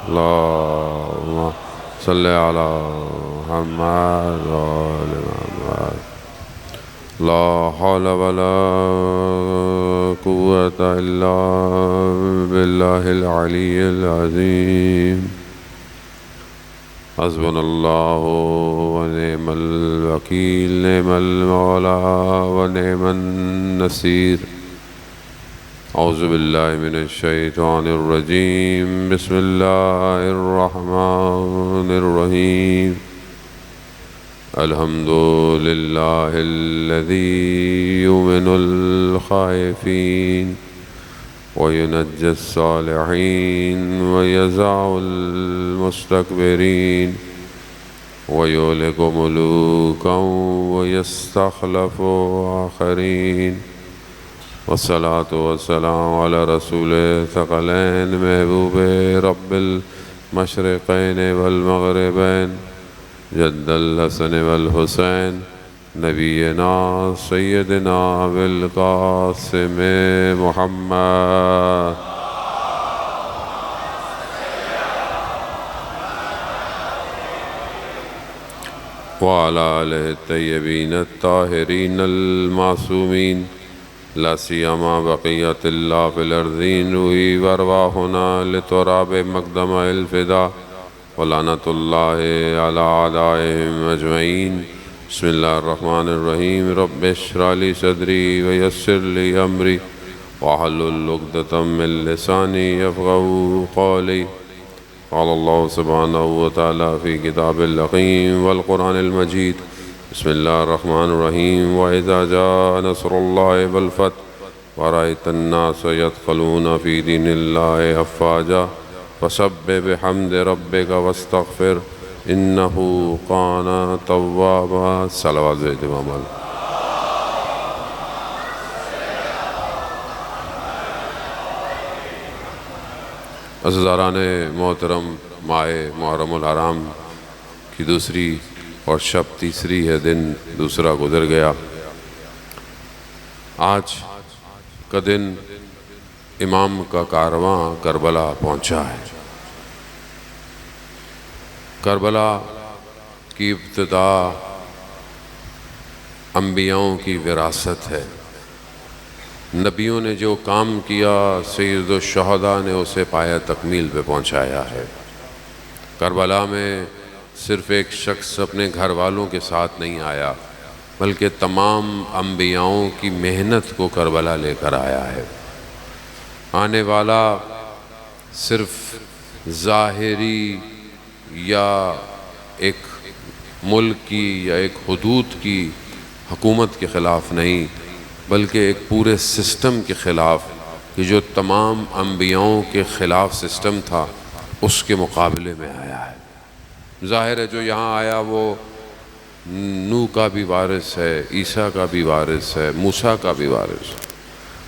اللهم صل على محمد وآل محمد. لا حول ولا قوة إلا بالله العلي العظيم. حسبنا الله ونعم الوكيل، نعم المولى ونعم النصير. أعوذ بالله من الشيطان الرجيم. بسم الله الرحمن الرحيم. الحمد لله الذي يؤمن الخائفين وينجي الصالحين ويزع المستكبرين ويهلك ملوكا ويستخلف آخرين. والصلاة والسلام على رسول ثقلين محبوب رب المشرقين والمغربين جد الحسن والحسين نبينا سيدنا بالقاسم محمد. وعلى آله الطيبين الطاهرين المعصومين لا سيما بقية الله في الأرضين. روحي وأرواحنا لتراب مقدم الفداء ولعنة الله على أعدائهم أجمعين. بسم الله الرحمن الرحيم. رب اشرح لي صدري ويسر لي أمري واحلل عقدة من لساني يفقهوا قولي. قال الله سبحانه وتعالى في كتاب الحكيم والقرآن المجيد. بسم الله الرحمن الرحيم. وإذا جاء نصر الله والفتح ورأيت الناس يدخلون في دين الله أفواجا فسبح بحمد ربك واستغفر إنه كان توابا. صلوات بھیج امام علی. عزیزان محترم، ماہ محرم الحرام کی دوسری اور شب تیسری ہے، دن دوسرا گزر گیا. آج کا دن امام کا کارواں کربلا پہنچا ہے. کربلا کی ابتدا انبیاؤں کی وراثت ہے. نبیوں نے جو کام کیا سید الشہداء نے اسے پایہ تکمیل پہ پہنچایا ہے. کربلا میں صرف ایک شخص اپنے گھر والوں کے ساتھ نہیں آیا بلکہ تمام انبیاؤں کی محنت کو کربلا لے کر آیا ہے. آنے والا صرف ظاہری یا ایک ملک کی یا ایک حدود کی حکومت کے خلاف نہیں بلکہ ایک پورے سسٹم کے خلاف، کہ جو تمام انبیاؤں کے خلاف سسٹم تھا اس کے مقابلے میں آیا ہے. ظاہر ہے جو یہاں آیا وہ نوح کا بھی وارث ہے، عیسیٰ کا بھی وارث ہے، موسیٰ کا بھی وارث ہے.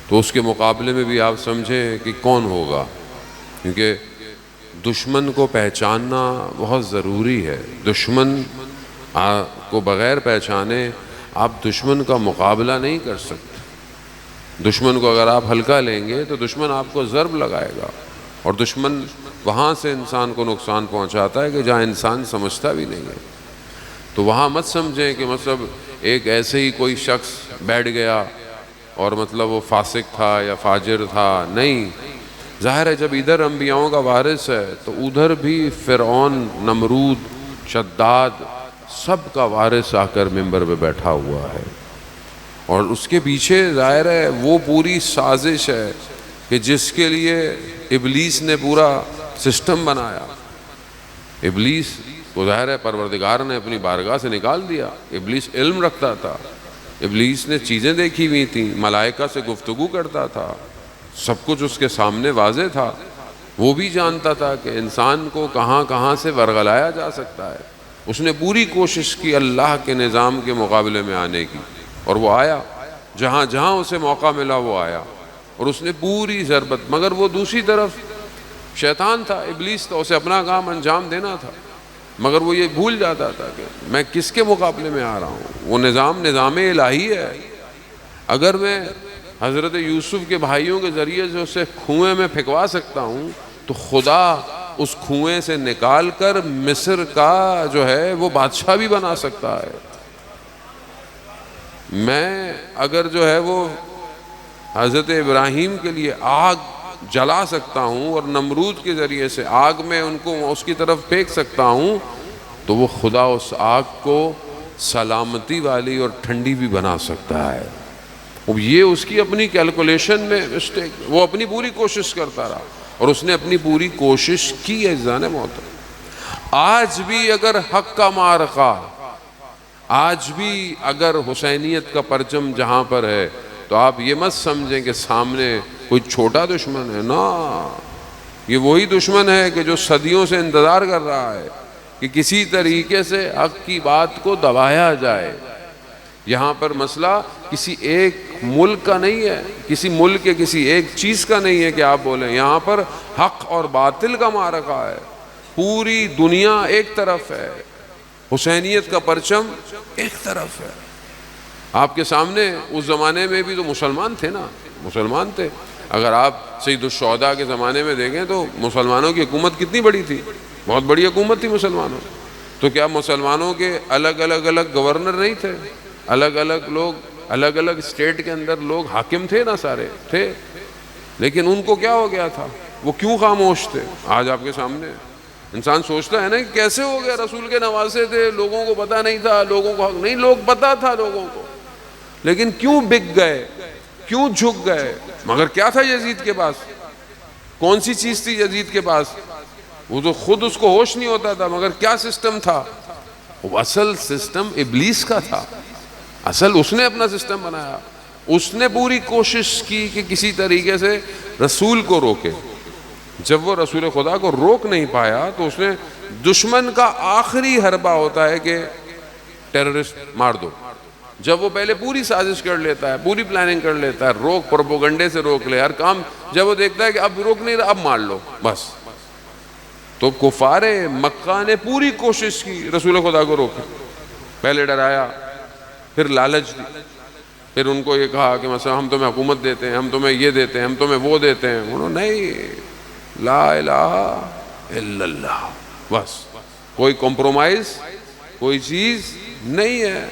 تو اس کے مقابلے میں بھی آپ سمجھیں کہ کون ہوگا، کیونکہ دشمن کو پہچاننا بہت ضروری ہے. دشمن کو بغیر پہچانے آپ دشمن کا مقابلہ نہیں کر سکتے. دشمن کو اگر آپ ہلکا لیں گے تو دشمن آپ کو ضرب لگائے گا، اور دشمن وہاں سے انسان کو نقصان پہنچاتا ہے کہ جہاں انسان سمجھتا بھی نہیں ہے. تو وہاں مت سمجھیں کہ مطلب ایک ایسے ہی کوئی شخص بیٹھ گیا اور مطلب وہ فاسق تھا یا فاجر تھا. نہیں، ظاہر ہے جب ادھر انبیاؤں کا وارث ہے تو ادھر بھی فرعون، نمرود، شداد سب کا وارث آ کر ممبر پہ بیٹھا ہوا ہے. اور اس کے پیچھے ظاہر ہے وہ پوری سازش ہے کہ جس کے لیے ابلیس نے پورا سسٹم بنایا. ابلیس کو ظاہر ہے پروردگار نے اپنی بارگاہ سے نکال دیا. ابلیس علم رکھتا تھا، ابلیس نے چیزیں دیکھی ہوئی تھیں، ملائکہ سے گفتگو کرتا تھا، سب کچھ اس کے سامنے واضح تھا. وہ بھی جانتا تھا کہ انسان کو کہاں کہاں سے ورغلایا جا سکتا ہے. اس نے پوری کوشش کی اللہ کے نظام کے مقابلے میں آنے کی، اور وہ آیا. جہاں جہاں اسے موقع ملا وہ آیا اور اس نے پوری ضربت. مگر وہ دوسری طرف شیطان تھا، ابلیس تھا، اسے اپنا کام انجام دینا تھا. مگر وہ یہ بھول جاتا تھا کہ میں کس کے مقابلے میں آ رہا ہوں. وہ نظام الہی ہے. اگر میں حضرت یوسف کے بھائیوں کے ذریعے سے اسے کنویں میں پھینکوا سکتا ہوں تو خدا اس کنویں سے نکال کر مصر کا جو ہے وہ بادشاہ بھی بنا سکتا ہے۔ میں اگر جو ہے وہ حضرت ابراہیم کے لیے آگ جلا سکتا ہوں اور نمرود کے ذریعے سے آگ میں ان کو اس کی طرف پھینک سکتا ہوں، تو وہ خدا اس آگ کو سلامتی والی اور ٹھنڈی بھی بنا سکتا ہے۔ یہ اس کی اپنی کیلکولیشن میں مسٹیک، وہ اپنی پوری کوشش کرتا رہا اور اس نے اپنی پوری کوشش کی ہے عزیزان محترم۔ آج بھی اگر حق کا معرکہ، آج بھی اگر حسینیت کا پرچم جہاں پر ہے، تو آپ یہ مت سمجھیں کہ سامنے کوئی چھوٹا دشمن ہے، نا، یہ وہی دشمن ہے کہ جو صدیوں سے انتظار کر رہا ہے کہ کسی طریقے سے حق کی بات کو دبایا جائے۔ یہاں پر مسئلہ کسی ایک ملک کا نہیں ہے، کسی ملک کے کسی ایک چیز کا نہیں ہے کہ آپ بولیں، یہاں پر حق اور باطل کا معرکہ ہے۔ پوری دنیا ایک طرف ہے، حسینیت کا پرچم ایک طرف ہے۔ آپ کے سامنے اس زمانے میں بھی تو مسلمان تھے نا، مسلمان تھے۔ اگر آپ سید الشہداء کے زمانے میں دیکھیں تو مسلمانوں کی حکومت کتنی بڑی تھی، بہت بڑی حکومت تھی مسلمانوں۔ تو کیا مسلمانوں کے الگ الگ گورنر نہیں تھے؟ الگ الگ لوگ، الگ الگ اسٹیٹ کے اندر لوگ حاکم تھے نا، سارے تھے، لیکن ان کو کیا ہو گیا تھا؟ وہ کیوں خاموش تھے؟ آج آپ کے سامنے انسان سوچتا ہے نا کہ کیسے ہو گیا، رسول کے نواسے تھے، لوگوں کو پتہ نہیں تھا، لوگوں کو نہیں، لوگ پتہ تھا لوگوں کو، لیکن کیوں بک گئے، کیوں جھک گئے؟ مگر کیا تھا یزید کے پاس؟ کون سی چیز تھی یزید کے پاس؟ وہ تو خود اس کو ہوش نہیں ہوتا تھا، مگر کیا سسٹم تھا؟ وہ اصل سسٹم ابلیس کا تھا، اصل اس نے اپنا سسٹم بنایا۔ اس نے پوری کوشش کی کہ کسی طریقے سے رسول کو روکے۔ جب وہ رسول خدا کو روک نہیں پایا تو اس نے، دشمن کا آخری حربہ ہوتا ہے کہ ٹیررسٹ مار دو۔ جب وہ پہلے پوری سازش کر لیتا ہے، پوری پلاننگ کر لیتا ہے، روک، پروپوگنڈے سے روک لے ہر کام، جب وہ دیکھتا ہے کہ اب روک نہیں رہا، اب مار لو بس۔ تو کفار مکہ نے پوری کوشش کی رسول خدا کو روکے، پہلے ڈرایا، پھر لالچ دی، پھر ان کو یہ کہا کہ مثلا ہم تمہیں حکومت دیتے ہیں، ہم تمہیں یہ دیتے ہیں، ہم تمہیں وہ دیتے ہیں۔ انہوں نے نہیں، لا الہ الا اللہ، بس کوئی کمپرومائز، کوئی چیز نہیں ہے۔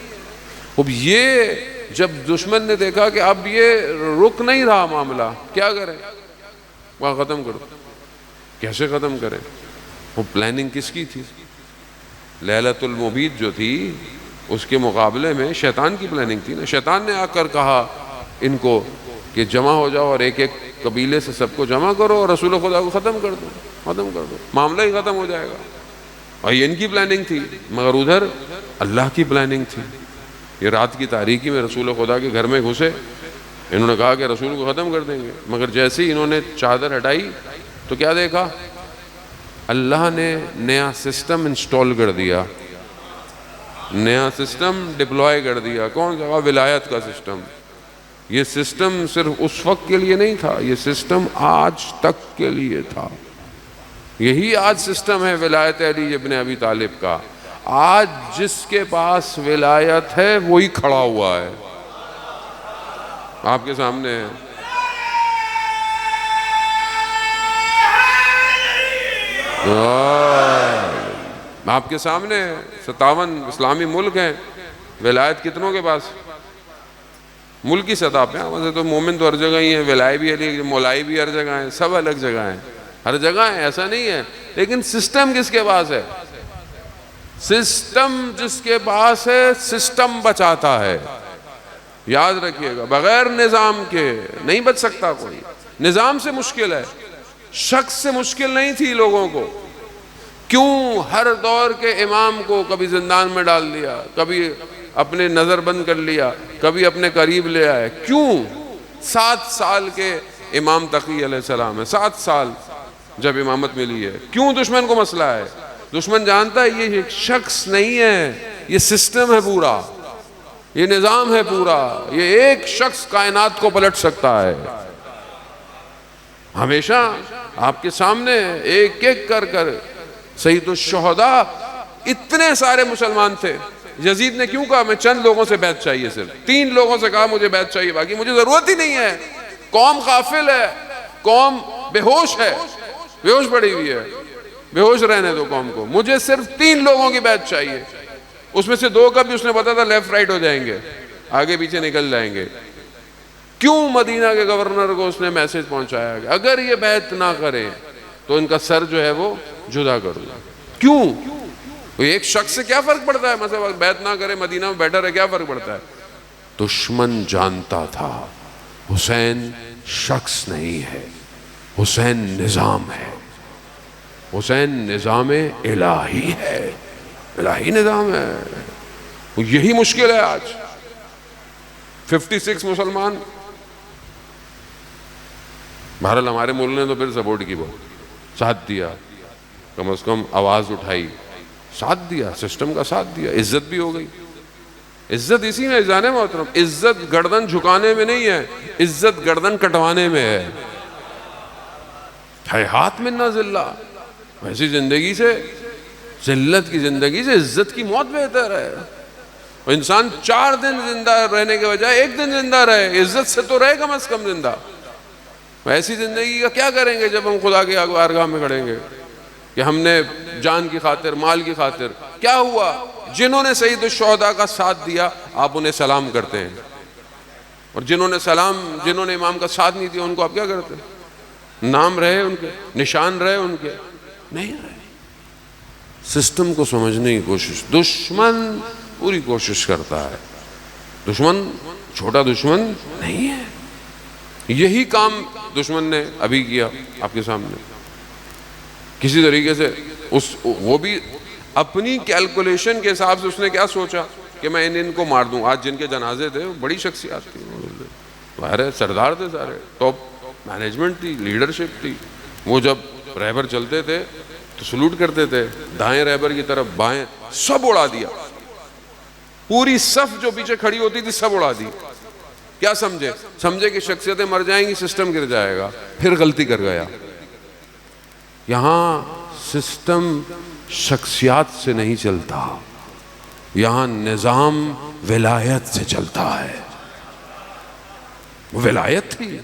اب یہ جب دشمن نے دیکھا کہ اب یہ رک نہیں رہا معاملہ، کیا کریں؟ وہ ختم کرو۔ کیسے ختم کریں؟ وہ پلاننگ کس کی تھی؟ لیلۃ المبید جو تھی اس کے مقابلے میں شیطان کی پلاننگ تھی نا۔ شیطان نے آ کر کہا ان کو کہ جمع ہو جاؤ اور ایک ایک قبیلے سے سب کو جمع کرو اور رسول خدا کو ختم کر دو، ختم کر دو، معاملہ ہی ختم ہو جائے گا۔ اور یہ ان کی پلاننگ تھی، مگر ادھر اللہ کی پلاننگ تھی۔ یہ رات کی تاریکی میں رسول خدا کے گھر میں گھسے، انہوں نے کہا کہ رسول کو ختم کر دیں گے، مگر جیسے ہی انہوں نے چادر ہٹائی تو کیا دیکھا؟ اللہ نے نیا سسٹم انسٹال کر دیا، نیا سسٹم ڈپلوائے کر دیا۔ کون سا؟ ولایت کا سسٹم۔ یہ سسٹم صرف اس وقت کے لیے نہیں تھا، یہ سسٹم آج تک کے لیے تھا۔ یہی آج سسٹم ہے ولایت علی ابن ابی طالب کا۔ آج جس کے پاس ولایت ہے وہی کھڑا ہوا ہے آپ کے سامنے ہے۔ آپ کے سامنے 57 اسلامی ملک ہیں، ولایت کتنوں کے پاس؟ ملک کی سطح پہ ویسے تو مومن تو ہر جگہ ہی ہیں، ولائی بھی علی، مولائی بھی ہر جگہ ہیں، سب الگ جگہ ہیں، ہر جگہ ہیں، ایسا نہیں ہے، لیکن سسٹم کس کے پاس ہے؟ سسٹم جس کے پاس ہے سسٹم بچاتا ہے۔ یاد رکھیے گا، بغیر نظام کے نہیں بچ سکتا کوئی۔ نظام سے مشکل ہے، شخص سے مشکل نہیں تھی لوگوں کو۔ کیوں ہر دور کے امام کو کبھی زندان میں ڈال دیا، کبھی اپنے نظر بند کر لیا، کبھی اپنے قریب لے آئے؟ کیوں؟ 7 سال کے امام تقی علیہ السلام ہے، 7 سال جب امامت ملی ہے۔ کیوں دشمن کو مسئلہ ہے؟ دشمن جانتا ہے یہ ایک شخص نہیں ہے، یہ سسٹم ہے پورا، یہ نظام ہے پورا، یہ ایک شخص کائنات کو پلٹ سکتا ہے۔ ہمیشہ آپ کے سامنے ایک ایک کر کر سید الشہداء، اتنے سارے مسلمان تھے۔ یزید نے کیوں کہا میں چند لوگوں سے بیعت چاہیے؟ صرف 3 لوگوں سے کہا مجھے بیعت چاہیے، باقی مجھے ضرورت ہی نہیں ہے۔ قوم غافل ہے، قوم بے ہوش ہے، بے ہوش پڑی ہوئی ہے۔ بے ہوش رہنے دو قوم کو، مجھے صرف 3 لوگوں کی بیعت چاہیے، اس میں سے 2 کا بھی اس نے بتا تھا لیفٹ رائٹ ہو جائیں گے، آگے پیچھے نکل جائیں گے۔ کیوں مدینہ کے گورنر کو اس نے میسج پہنچایا کہ اگر یہ بیعت نہ کریں تو ان کا سر جو ہے وہ جدا کر دو؟ کیوں؟ ایک شخص سے کیا فرق پڑتا ہے؟ مثلا بیعت نہ کرے، مدینہ میں بیٹھا رہے، کیا فرق پڑتا ہے؟ دشمن جانتا تھا حسین شخص نہیں ہے، حسین نظام ہے، حسین نظام الہی ہے، الہی نظام ہے۔ یہی مشکل ہے آج۔ 56 مسلمان، بہرحال ہمارے ملک نے تو پھر سپورٹ کی، بہت ساتھ دیا، کم از کم آواز اٹھائی، ساتھ دیا، سسٹم کا ساتھ دیا، عزت بھی ہو گئی۔ عزت اسی میں جانے محترم، عزت گردن جھکانے میں نہیں ہے، عزت گردن کٹوانے میں ہے۔ ہاتھ منا ذلہ، ویسی زندگی سے، ذلت کی زندگی سے عزت کی موت بہتر ہے۔ انسان 4 دن زندہ رہنے کے بجائے 1 دن زندہ رہے، عزت سے تو رہے کم از کم زندہ۔ ایسی زندگی کا کیا کریں گے جب ہم خدا کے بارگاہ میں کھڑیں گے کہ ہم نے جان کی خاطر، مال کی خاطر، کیا ہوا؟ جنہوں نے سید الشہداء کا ساتھ دیا آپ انہیں سلام کرتے ہیں، اور جنہوں نے امام کا ساتھ نہیں دیا ان کو آپ کیا کرتے ہیں؟ نام رہے ان کے، نشان رہے ان کے، نہیں رہے۔ سسٹم کو سمجھنے کی کوشش، دشمن پوری کوشش کرتا ہے، دشمن چھوٹا دشمن نہیں ہے۔ یہی کام دشمن نے ابھی کیا آپ کے سامنے، کسی طریقے سے وہ بھی اپنی کیلکولیشن کے حساب سے اس نے کیا سوچا کہ میں ان کو مار دوں۔ آج جن کے جنازے تھے وہ بڑی شخصیات تھی، باہر سردار تھے، سارے ٹاپ مینجمنٹ تھی، لیڈرشپ تھی۔ وہ جب رہبر چلتے تھے تو سلوٹ کرتے تھے، دائیں رہبر کی طرف، بائیں، سب اڑا دیا، پوری صف جو پیچھے کھڑی ہوتی تھی سب اڑا دی۔ کیا سمجھے کہ شخصیتیں مر جائیں گی، سسٹم گر جائے گا، پھر غلطی کر گیا۔ یہاں سسٹم شخصیات سے نہیں چلتا، یہاں نظام ولایت سے چلتا ہے۔ ولایت تھی،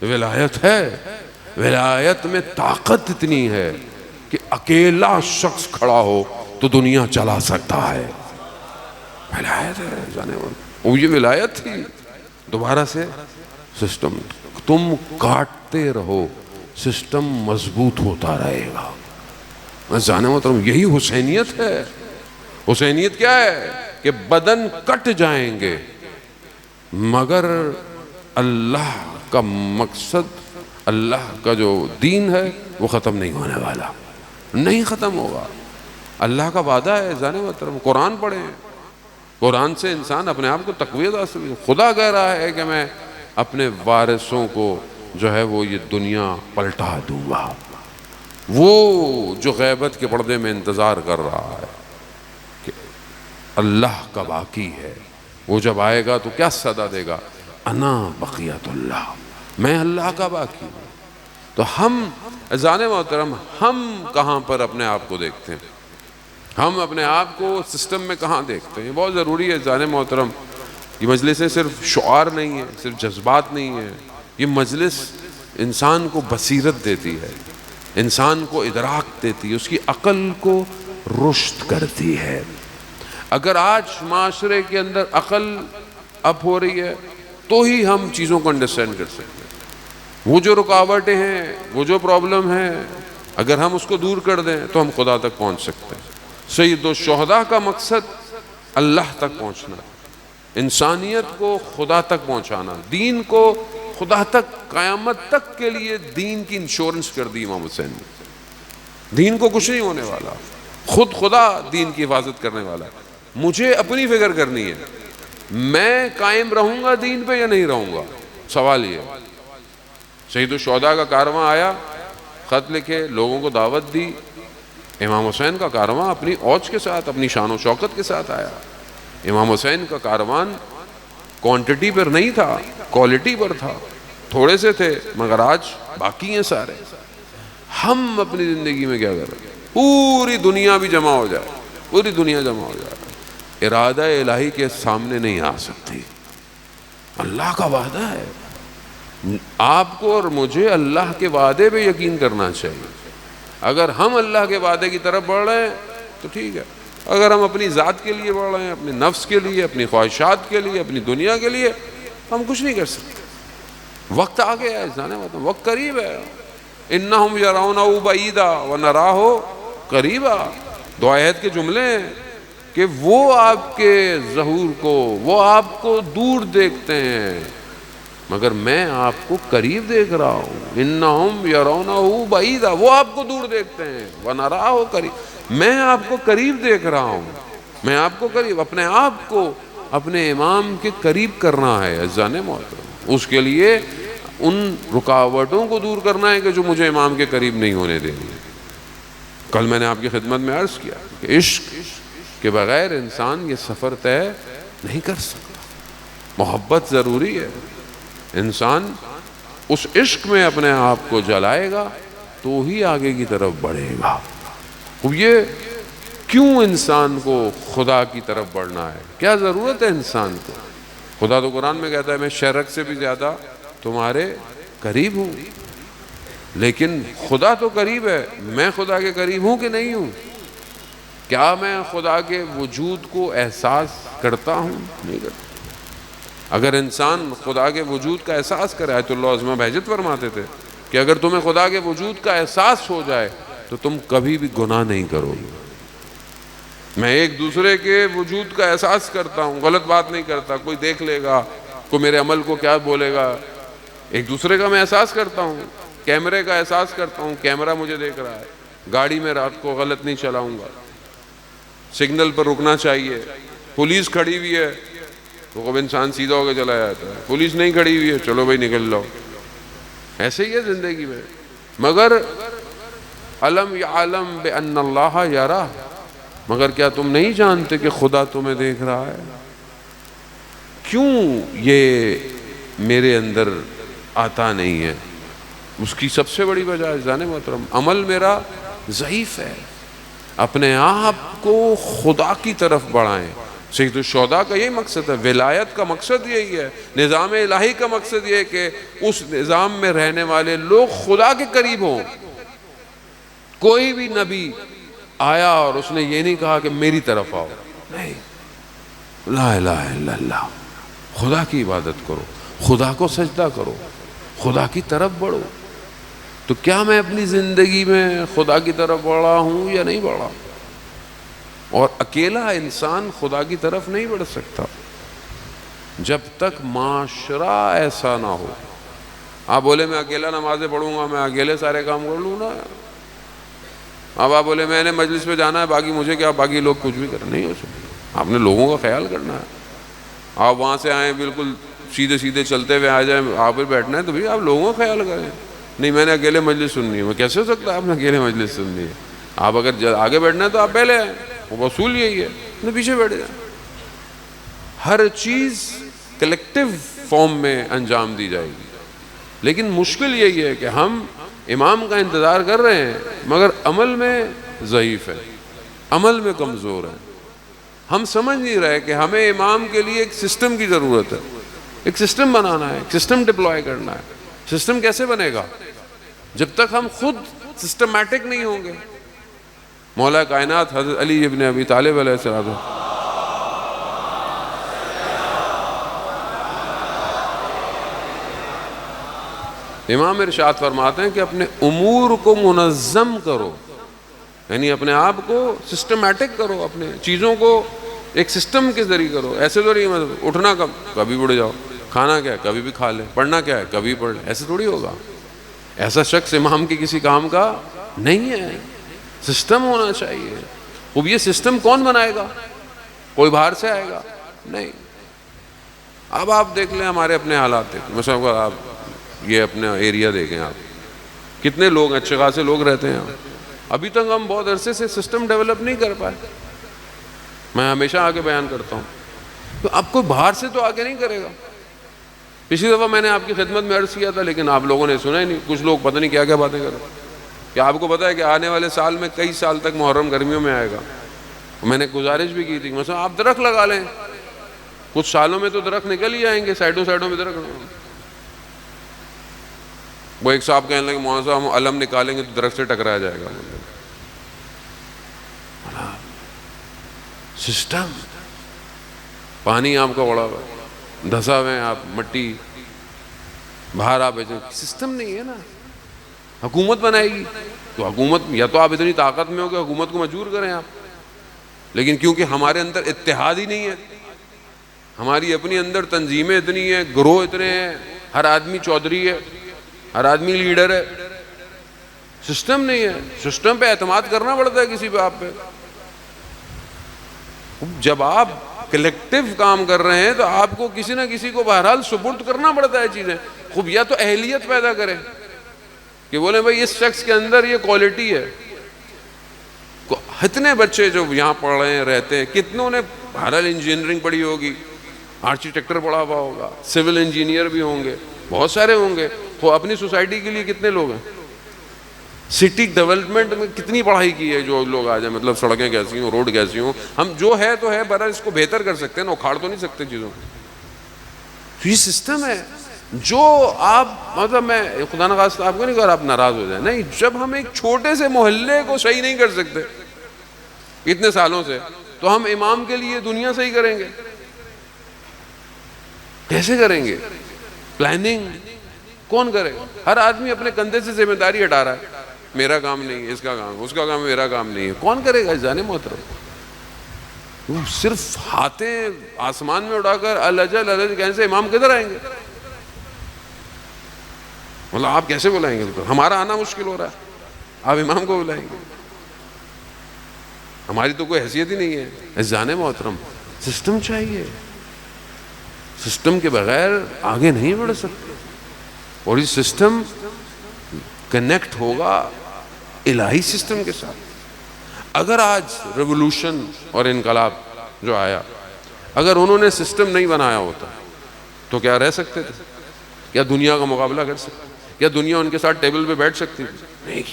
ولایت ہے، ولایت میں طاقت اتنی ہے کہ اکیلا شخص کھڑا ہو تو دنیا چلا سکتا ہے۔ ولایت ہے، جانے وہ یہ ولایت تھی۔ دوبارہ سے سسٹم، تم کاٹتے رہو، سسٹم مضبوط ہوتا رہے گا۔ جانے محترم یہی حسینیت ہے۔ حسینیت کیا ہے کہ بدن کٹ جائیں گے مگر اللہ کا مقصد، اللہ کا جو دین ہے وہ ختم نہیں ہونے والا، نہیں ختم ہوگا۔ اللہ کا وعدہ ہے جانے محترم، قرآن پڑھیں، قرآن سے انسان اپنے آپ کو تقویت حاصل، خدا کہہ رہا ہے کہ میں اپنے وارثوں کو جو ہے وہ یہ دنیا پلٹا دوں گا۔ وہ جو غیبت کے پردے میں انتظار کر رہا ہے کہ اللہ کا باقی ہے، وہ جب آئے گا تو کیا صدا دے گا؟ انا بقیت اللہ، میں اللہ کا باقی ہوں۔ تو ہم اذان محترم، ہم کہاں پر اپنے آپ کو دیکھتے ہیں؟ ہم اپنے آپ کو سسٹم میں کہاں دیکھتے ہیں؟ بہت ضروری ہے اذان محترم۔ یہ مجلسیں صرف شعار نہیں ہے، صرف جذبات نہیں ہے، یہ مجلس انسان کو بصیرت دیتی ہے، انسان کو ادراک دیتی ہے، اس کی عقل کو رشد کرتی ہے۔ اگر آج معاشرے کے اندر عقل اپ ہو رہی ہے تو ہی ہم چیزوں کو انڈرسٹینڈ کر سکتے ہیں۔ وہ جو رکاوٹیں ہیں، وہ جو پرابلم ہے، اگر ہم اس کو دور کر دیں تو ہم خدا تک پہنچ سکتے ہیں۔ سید الشہداء کا مقصد اللہ تک پہنچنا، انسانیت کو خدا تک پہنچانا، دین کو خدا تک، قیامت تک کے لیے دین کی انشورنس کر دی امام حسین نے۔ دین کو کچھ نہیں ہونے والا، خود خدا دین کی حفاظت کرنے والا ہے۔ مجھے اپنی فکر کرنی ہے، میں قائم رہوں گا دین پہ یا نہیں رہوں گا؟ سوال یہ ہے۔ سید الشہداء کا کارواں آیا، خط لکھے، لوگوں کو دعوت دی۔ امام حسین کا کارواں اپنی اوج کے ساتھ، اپنی شان و شوکت کے ساتھ آیا۔ امام حسین کا کاروان کوانٹٹی پر نہیں تھا، کوالٹی پر تھا، تھوڑے سے تھے مگر آج باقی ہیں سارے۔ ہم اپنی زندگی میں کیا کر رہے ہیں؟ پوری دنیا بھی جمع ہو جائے، پوری دنیا جمع ہو جائے، ارادہ الہی کے سامنے نہیں آ سکتی۔ اللہ کا وعدہ ہے، آپ کو اور مجھے اللہ کے وعدے پہ یقین کرنا چاہیے۔ اگر ہم اللہ کے وعدے کی طرف بڑھ رہے ہیں تو ٹھیک ہے، اگر ہم اپنی ذات کے لیے بڑھ رہے ہیں، اپنے نفس کے لیے، اپنی خواہشات کے لیے، اپنی دنیا کے لیے، ہم کچھ نہیں کر سکتے۔ وقت آ گیا ہے، جانے والا وقت قریب ہے۔ انہم یرونہ بعیدا ونراہ قریبا، دعا عہد کے جملے ہیں کہ وہ آپ کے ظہور کو، وہ آپ کو دور دیکھتے ہیں مگر میں آپ کو قریب دیکھ رہا ہوں۔ انہم یرونہ بعیدا، وہ آپ کو دور دیکھتے ہیں، ونراہ قریب، میں آپ کو قریب دیکھ رہا ہوں، میں آپ کو قریب، اپنے آپ کو اپنے امام کے قریب کرنا ہے عزیزان محترم۔ اس کے لیے ان رکاوٹوں کو دور کرنا ہے کہ جو مجھے امام کے قریب نہیں ہونے دینی ہے۔ کل میں نے آپ کی خدمت میں عرض کیا کہ عشق کے بغیر انسان یہ سفر طے نہیں کر سکتا، محبت ضروری ہے۔ انسان اس عشق میں اپنے آپ کو جلائے گا تو ہی آگے کی طرف بڑھے گا۔ اب یہ کیوں انسان کو خدا کی طرف بڑھنا ہے؟ کیا ضرورت ہے انسان کو؟ خدا تو قرآن میں کہتا ہے میں شرک سے بھی زیادہ تمہارے قریب ہوں، لیکن خدا تو قریب ہے، میں خدا کے قریب ہوں کہ نہیں ہوں؟ کیا میں خدا کے وجود کو احساس کرتا ہوں؟ نہیں کرتا۔ اگر انسان خدا کے وجود کا احساس کرے، آیت اللہ عظمہ بہجت فرماتے تھے کہ اگر تمہیں خدا کے وجود کا احساس ہو جائے تو تم کبھی بھی گناہ نہیں کرو گے۔ میں ایک دوسرے کے وجود کا احساس کرتا ہوں، غلط بات نہیں کرتا، کوئی دیکھ لے گا، کوئی میرے عمل کو کیا بولے گا، ایک دوسرے کا میں احساس کرتا ہوں، کیمرے کا احساس کرتا ہوں، کیمرہ مجھے دیکھ رہا ہے، گاڑی میں رات کو غلط نہیں چلاؤں گا، سگنل پر رکنا چاہیے، پولیس کھڑی ہوئی ہے تو اب انسان سیدھا ہو کے چلا جاتا ہے، پولیس نہیں کھڑی ہوئی ہے چلو بھائی نکل لو۔ ایسے ہی ہے زندگی میں۔ مگر الم یعلم بان اللہ یرا، مگر کیا تم نہیں جانتے کہ خدا تمہیں دیکھ رہا ہے؟ کیوں یہ میرے اندر آتا نہیں ہے؟ اس کی سب سے بڑی وجہ عزیزان محترم، عمل میرا ضعیف ہے۔ اپنے آپ کو خدا کی طرف بڑھائیں۔ سید الشہداء کا یہی مقصد ہے، ولایت کا مقصد یہی ہے، نظام الہی کا مقصد یہ ہے کہ اس نظام میں رہنے والے لوگ خدا کے قریب ہوں۔ کوئی بھی نبی آیا اور اس نے یہ نہیں کہا کہ میری طرف آؤ، نہیں، لا الہ الا اللہ، خدا کی عبادت کرو، خدا کو سجدہ کرو، خدا کی طرف بڑھو۔ تو کیا میں اپنی زندگی میں خدا کی طرف بڑھا ہوں یا نہیں بڑھا؟ اور اکیلا انسان خدا کی طرف نہیں بڑھ سکتا جب تک معاشرہ ایسا نہ ہو۔ آپ بولے میں اکیلا نمازیں پڑھوں گا، میں اکیلے سارے کام کر لوں نا۔ اب آپ بولے میں نے مجلس پہ جانا ہے، باقی مجھے کیا، باقی لوگ کچھ بھی کریں، نہیں ہو سکتا۔ آپ نے لوگوں کا خیال کرنا ہے۔ آپ وہاں سے آئیں بالکل سیدھے سیدھے چلتے ہوئے آ جائیں، آپ بھی بیٹھنا ہے تو بھی آپ لوگوں کا خیال کریں۔ نہیں میں نے اکیلے مجلس سننی ہے، وہ کیسے ہو سکتا ہے آپ نے اکیلے مجلس سننی ہے؟ آپ اگر آگے بیٹھنا ہے تو آپ پہلے آئیں، وہ اصول یہی ہے، تو پیچھے بیٹھ جائیں۔ ہر چیز کلیکٹیو فارم میں انجام دی جائے گی، لیکن مشکل یہی ہے کہ ہم امام کا انتظار کر رہے ہیں مگر عمل میں ضعیف ہے، عمل میں کمزور ہیں۔ ہم سمجھ نہیں رہے کہ ہمیں امام کے لیے ایک سسٹم کی ضرورت ہے، ایک سسٹم بنانا ہے، ایک سسٹم ڈپلوائے کرنا ہے۔ سسٹم کیسے بنے گا؟ جب تک ہم خود سسٹمیٹک نہیں ہوں گے۔ مولا کائنات حضرت علی ابن ابی طالب علیہ السلام امام ارشاد فرماتے ہیں کہ اپنے امور کو منظم کرو، یعنی اپنے آپ کو سسٹمیٹک کرو، اپنے چیزوں کو ایک سسٹم کے ذریعے کرو۔ ایسے تو نہیں اٹھنا کبھی اٹھ جاؤ، کھانا کیا ہے کبھی بھی کھا لیں، پڑھنا کیا ہے کبھی پڑھ لیں، ایسے تھوڑی ہوگا۔ ایسا شخص امام کی کسی کام کا نہیں ہے، سسٹم ہونا چاہیے۔ اب یہ سسٹم کون بنائے گا؟ کوئی باہر سے آئے گا؟ نہیں۔ اب آپ دیکھ لیں ہمارے اپنے حالات دیکھ، مثلا آپ یہ اپنا ایریا دیکھیں، آپ کتنے لوگ اچھے خاصے لوگ رہتے ہیں، ابھی تک ہم بہت عرصے سے سسٹم ڈیولپ نہیں کر پائے۔ میں ہمیشہ آگے بیان کرتا ہوں تو آپ کو باہر سے تو آگے نہیں کرے گا۔ پچھلی دفعہ میں نے آپ کی خدمت میں عرض کیا تھا لیکن آپ لوگوں نے سنا ہی نہیں، کچھ لوگ پتہ نہیں کیا کیا باتیں کر رہے ہیں۔ کیا آپ کو پتہ ہے کہ آنے والے سال میں کئی سال تک محرم گرمیوں میں آئے گا؟ میں نے گزارش بھی کی تھی مثلا آپ درخت لگا لیں، کچھ سالوں میں تو درخت نکل ہی آئیں گے، سائڈوں میں درخت۔ وہ ایک صاحب کہنے لگے مولانا صاحب ہم علم نکالیں گے تو درخت سے ٹکرایا جائے گا. سسٹم. پانی آپ کا بڑا ہوا دھسا ہوئے ہیں آپ, مٹی باہر آپ بیچیں, سسٹم نہیں ہے نا. حکومت بنائے گی تو حکومت, یا تو آپ اتنی طاقت میں ہو کہ حکومت کو مجبور کریں آپ, لیکن کیونکہ ہمارے اندر اتحاد ہی نہیں ہے, ہماری اپنی اندر تنظیمیں اتنی ہیں, گروہ اتنے ہیں, ہر آدمی چودھری ہے, ہر آدمی لیڈر ہے, سسٹم نہیں ہے. سسٹم پہ اعتماد کرنا پڑتا ہے کسی پہ آپ پہ. جب آپ کلیکٹیو کام کر رہے ہیں تو آپ کو کسی نہ کسی کو بہرحال سپرد کرنا پڑتا ہے چیزیں. خوب یا تو اہلیت پیدا کریں کہ بولیں بھائی اس شخص کے اندر یہ کوالٹی ہے. اتنے بچے جو یہاں پڑھ رہے ہیں رہتے ہیں, کتنوں نے بہرحال انجینئرنگ پڑھی ہوگی, آرکیٹیکچر پڑھا ہوا ہوگا, سول انجینئر بھی ہوں گے, بہت سارے ہوں گے. تو اپنی سوسائٹی کے لیے کتنے لوگ ہیں, سٹی ڈیولپمنٹ میں کتنی پڑھائی کی ہے جو لوگ آ جائیں, مطلب سڑکیں کیسی ہوں, روڈ کیسی ہوں, ہم جو ہے تو ہے برا اس کو بہتر کر سکتے ہیں نا, اکھاڑ تو نہیں سکتے چیزوں کو. تو یہ سسٹم ہے جو آپ, مطلب میں خدا نخواستہ آپ کو نہیں کہہ رہا آپ ناراض ہو جائیں, نہیں, جب ہم ایک چھوٹے سے محلے کو صحیح نہیں کر سکتے اتنے سالوں سے, تو ہم امام کے لیے دنیا صحیح کریں گے کیسے کریں گے؟ پلاننگ کون کرے گا؟ ہر آدمی اپنے کندھے سے ذمہ داری ہٹا رہا ہے, میرا کام نہیں ہے, اس کا کام, اس کا کام, میرا کام نہیں ہے. کون کرے گا جانے محترم؟ صرف ہاتھیں آسمان میں اڑا کر الجل الجل کہنے سے امام کدھر آئیں گے؟ مطلب آپ کیسے بلائیں گے؟ ہمارا آنا مشکل ہو رہا ہے, آپ امام کو بلائیں گے؟ ہماری تو کوئی حیثیت ہی نہیں ہے. جانے محترم سسٹم چاہیے, سسٹم کے بغیر آگے نہیں بڑھ سکتے. اور یہ سسٹم کنیکٹ ہوگا الہی سسٹم کے ساتھ. اگر آج ریولوشن اور انقلاب جو آیا, اگر انہوں نے سسٹم نہیں بنایا ہوتا تو کیا رہ سکتے تھے؟ کیا دنیا کا مقابلہ کر سکتے؟ کیا دنیا ان کے ساتھ ٹیبل پہ بیٹھ سکتی تھی؟ نہیں.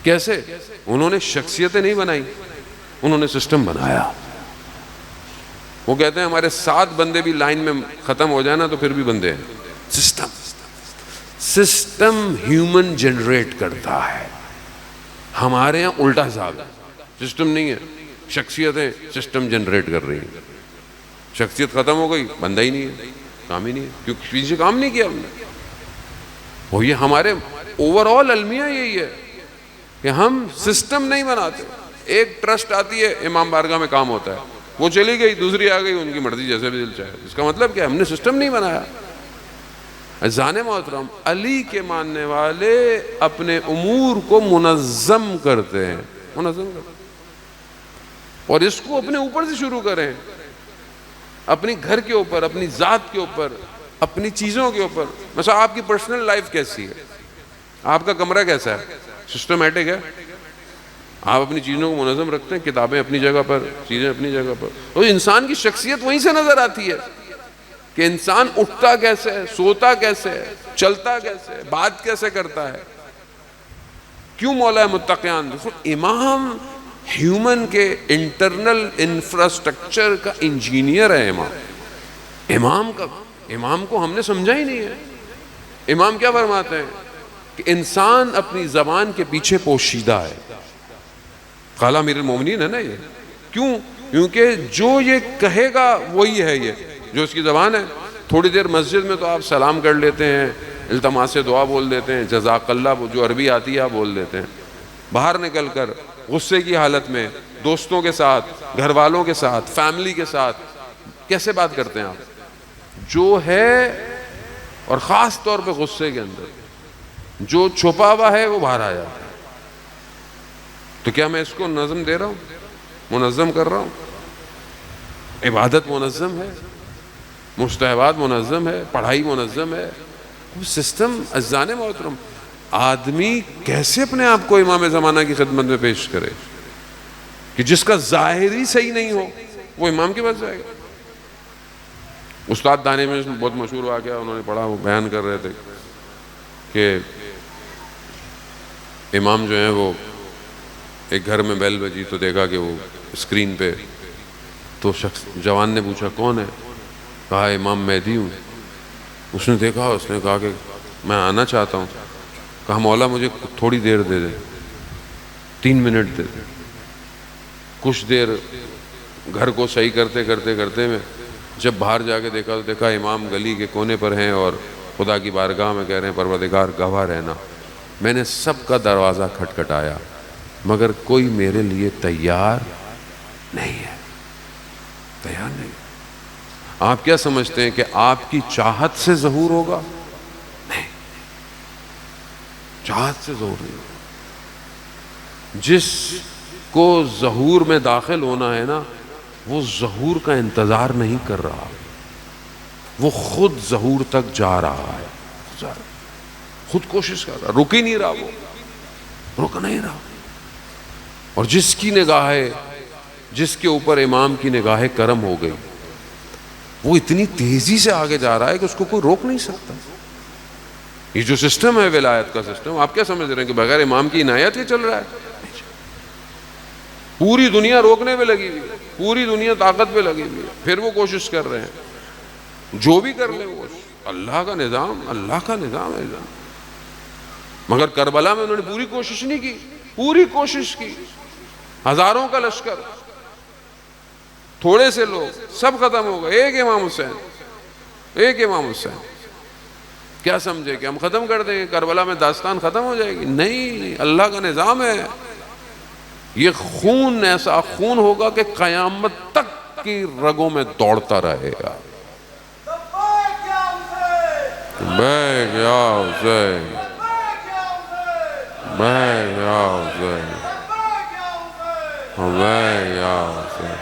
کیسے؟ انہوں نے شخصیتیں نہیں بنائی, انہوں نے سسٹم بنایا. وہ کہتے ہیں ہمارے 7 بندے بھی لائن میں ختم ہو جائے نا تو پھر بھی بندے ہیں. سسٹم ہیومن جنریٹ کرتا ہے. ہمارے یہاں الٹا حساب ہے, سسٹم نہیں ہے, شخصیتیں سسٹم جنریٹ کر رہی ہیں. شخصیت ختم ہو گئی, بندہ ہی نہیں ہے, کام ہی نہیں ہے, کیونکہ پیچھے کام نہیں کیا ہم نے. اور یہ ہمارے اوور آل المیہ یہی ہے کہ ہم سسٹم نہیں بناتے. ایک ٹرسٹ آتی ہے, امام بارگاہ میں کام ہوتا ہے, وہ چلی گئی, دوسری آ گئی, ان کی مرضی جیسے بھی دل چاہے. اس کا مطلب کیا؟ ہم نے سسٹم نہیں بنایا. اذان محترم, علی کے ماننے والے اپنے امور کو منظم کرتے ہیں, منظم کرتے ہیں. اور اس کو اپنے اوپر سے شروع کریں, اپنی گھر کے اوپر, اپنی ذات کے اوپر, اپنی چیزوں کے اوپر. مثلا آپ کی پرسنل لائف کیسی ہے, آپ کا کمرہ کیسا ہے, سسٹمیٹک ہے, آپ اپنی چیزوں کو منظم رکھتے ہیں, کتابیں اپنی جگہ پر, چیزیں اپنی جگہ پر. اور انسان کی شخصیت وہیں سے نظر آتی ہے کہ انسان اٹھتا کیسے ہے, سوتا کیسے ہے, چلتا کیسے ہے, بات کیسے کرتا ہے. کیوں مولا متقیان؟ دیکھو, امام ہیومن کے انٹرنل انفراسٹرکچر کا انجینئر ہے. امام کو ہم نے سمجھا ہی نہیں ہے. امام کیا فرماتے ہیں کہ انسان اپنی زبان کے پیچھے پوشیدہ ہے. قال امیر المومنین ہے نا یہ. کیوں؟ کیونکہ جو یہ کہے گا وہی ہے, یہ جو اس کی زبان ہے. تھوڑی دیر مسجد میں تو آپ سلام کر لیتے ہیں, التماس دعا بول دیتے ہیں, جزاک اللہ جو عربی آتی ہے آپ بول دیتے ہیں. باہر نکل کر غصے کی حالت میں دوستوں کے ساتھ, گھر والوں کے ساتھ, فیملی کے ساتھ کیسے بات کرتے ہیں آپ؟ جو ہے, اور خاص طور پہ غصے کے اندر جو چھپا ہوا ہے وہ باہر آ جاتا ہے. تو کیا میں اس کو نظم دے رہا ہوں, منظم کر رہا ہوں؟ عبادت منظم ہے, مستحبات منظم ہے, پڑھائی منظم ہے. سسٹم اذان محترم, آدمی کیسے اپنے آپ کو امام زمانہ کی خدمت میں پیش کرے کہ جس کا ظاہر ہی صحیح نہیں ہو وہ امام کے پاس جائے گا. استاد دانے میں بہت مشہور واقعہ انہوں نے پڑھا, وہ بیان کر رہے تھے کہ امام جو ہیں وہ ایک گھر میں بیل بجی تو دیکھا کہ وہ اسکرین پہ, تو شخص جوان نے پوچھا کون ہے؟ کہا امام مہدی ہوں. اس نے دیکھا, اس نے کہا کہ میں آنا چاہتا ہوں. کہا مولا مجھے تھوڑی دیر دے دے، 3 منٹ دے دے۔ کچھ دیر گھر کو صحیح کرتے کرتے کرتے میں جب باہر جا کے دیکھا تو دیکھا امام گلی کے کونے پر ہیں اور خدا کی بارگاہ میں کہہ رہے ہیں پروردگار گواہ رہنا، میں نے سب کا دروازہ کھٹکھٹایا مگر کوئی میرے لیے تیار نہیں ہے، تیار نہیں۔ آپ کیا سمجھتے ہیں کہ آپ کی چاہت سے ظہور ہوگا؟ نہیں، چاہت سے ظہور نہیں ہوگا۔ جس کو ظہور میں داخل ہونا ہے نا، وہ ظہور کا انتظار نہیں کر رہا، وہ خود ظہور تک جا رہا ہے، خود کوشش کر رہا، رک ہی نہیں رہا، وہ رک نہیں رہا۔ اور جس کی نگاہ جس کے اوپر امام کی نگاہ کرم ہو گئی، وہ اتنی تیزی سے آگے جا رہا ہے کہ اس کو کوئی روک نہیں سکتا۔ یہ جو سسٹم ہے ولایت کا سسٹم، آپ کیا سمجھ رہے ہیں کہ بغیر امام کی عنایت ہی چل رہا ہے؟ پوری دنیا روکنے پہ لگی ہوئی ہے، پوری دنیا طاقت پہ لگی ہوئی ہے، پھر وہ کوشش کر رہے ہیں جو بھی کر لیں وہ اللہ کا نظام ہے۔ مگر کربلا میں انہوں نے پوری کوشش نہیں کی، پوری کوشش کی، ہزاروں کا لشکر، تھوڑے سے لوگ، سب ختم ہو گئے، ایک امام حسین۔ کیا سمجھے کہ ہم ختم کر دیں گے، کربلا میں داستان ختم ہو جائے گی؟ نہیں، اللہ کا نظام ہے۔ یہ خون ایسا خون ہوگا کہ قیامت تک کی رگوں میں دوڑتا رہے گا۔ بیگ یا حسین، بیگ یا حسین، بیگ یا حسین،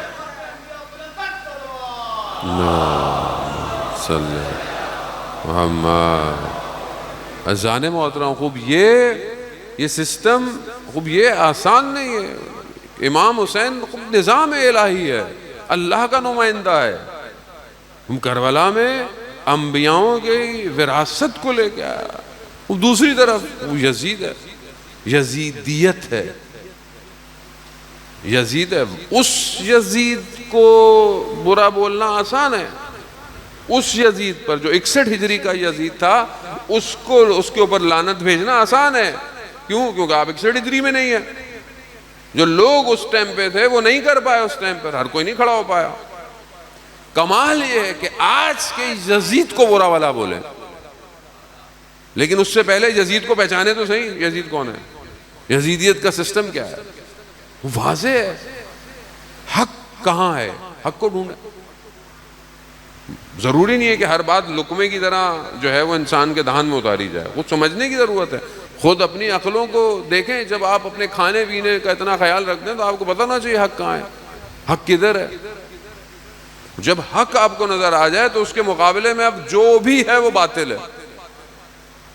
صلی محمد۔ اذان محترم، خوب یہ سسٹم خوب یہ آسان نہیں ہے۔ امام حسین خوب نظام الہی ہے، اللہ کا نمائندہ ہے۔ ہم کربلا میں انبیاؤں کی وراثت کو لے کے آیا۔ وہ دوسری طرف وہ یزید ہے، یزیدیت ہے، یزید ہے۔ اس یزید کو برا بولنا آسان ہے، اس یزید پر جو 61 ہجری کا یزید تھا، اس کے اوپر لعنت بھیجنا آسان ہے۔ کیوں؟ کیونکہ آپ 61 ہجری میں نہیں ہیں۔ جو لوگ اس ٹائم پہ تھے وہ نہیں کر پائے، اس ٹائم پر ہر کوئی نہیں کھڑا ہو پایا۔ کمال یہ ہے کہ آج کے یزید کو برا والا بولے، لیکن اس سے پہلے یزید کو پہچانے تو صحیح، یزید کون ہے، یزیدیت کا سسٹم کیا ہے، وہ واضح ہے۔ حق کہاں ہے، حق کو ڈھونڈے۔ ضروری نہیں ہے کہ ہر بات لقمے کی طرح جو ہے وہ انسان کے دہان میں اتاری جائے، خود سمجھنے کی ضرورت ہے۔ خود اپنی عقلوں کو دیکھیں، جب آپ اپنے کھانے پینے کا اتنا خیال رکھتے ہیں تو آپ کو پتہ ہونا چاہیے حق کہاں ہے، حق کدھر ہے۔ جب حق آپ کو نظر آ جائے تو اس کے مقابلے میں اب جو بھی ہے وہ باطل ہے،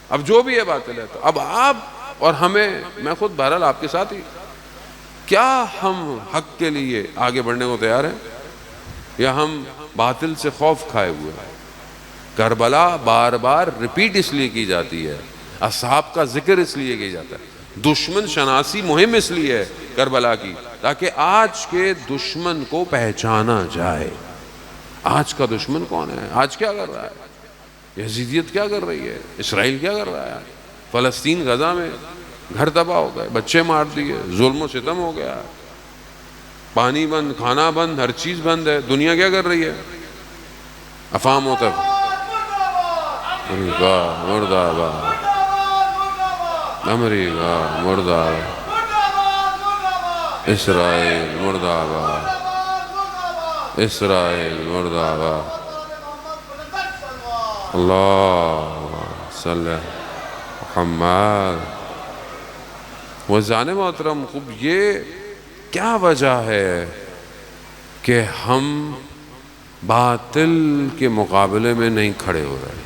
اب جو بھی ہے باطل ہے۔ تو اب آپ اور ہمیں، میں خود بہرحال آپ کے ساتھ ہی، کیا ہم حق کے لیے آگے بڑھنے کو تیار ہیں یا ہم باطل سے خوف کھائے ہوئے ہیں؟ کربلا بار بار ریپیٹ اس لیے کی جاتی ہے، اصحاب کا ذکر اس لیے کیا جاتا ہے، دشمن شناسی مہم اس لیے ہے کربلا کی، تاکہ آج کے دشمن کو پہچانا جائے۔ آج کا دشمن کون ہے؟ آج کیا کر رہا ہے؟ یزیدیت کیا کر رہی ہے؟ اسرائیل کیا کر رہا ہے؟ فلسطین غزہ میں گھر تباہ ہو گئے، بچے مار دیے، ظلم و ستم ہو گیا، پانی بند، کھانا بند، ہر چیز بند ہے۔ دنیا کیا کر رہی ہے؟ افہام ہوتا ہے، امریکہ مرد آباد، امریکہ مرد آباد، اسرائیل مرد آباد، اسرائیل مرد آباد۔ اللہ صلی محمد۔ وزان محترم، خوب یہ کیا وجہ ہے کہ ہم باطل کے مقابلے میں نہیں کھڑے ہو رہے؟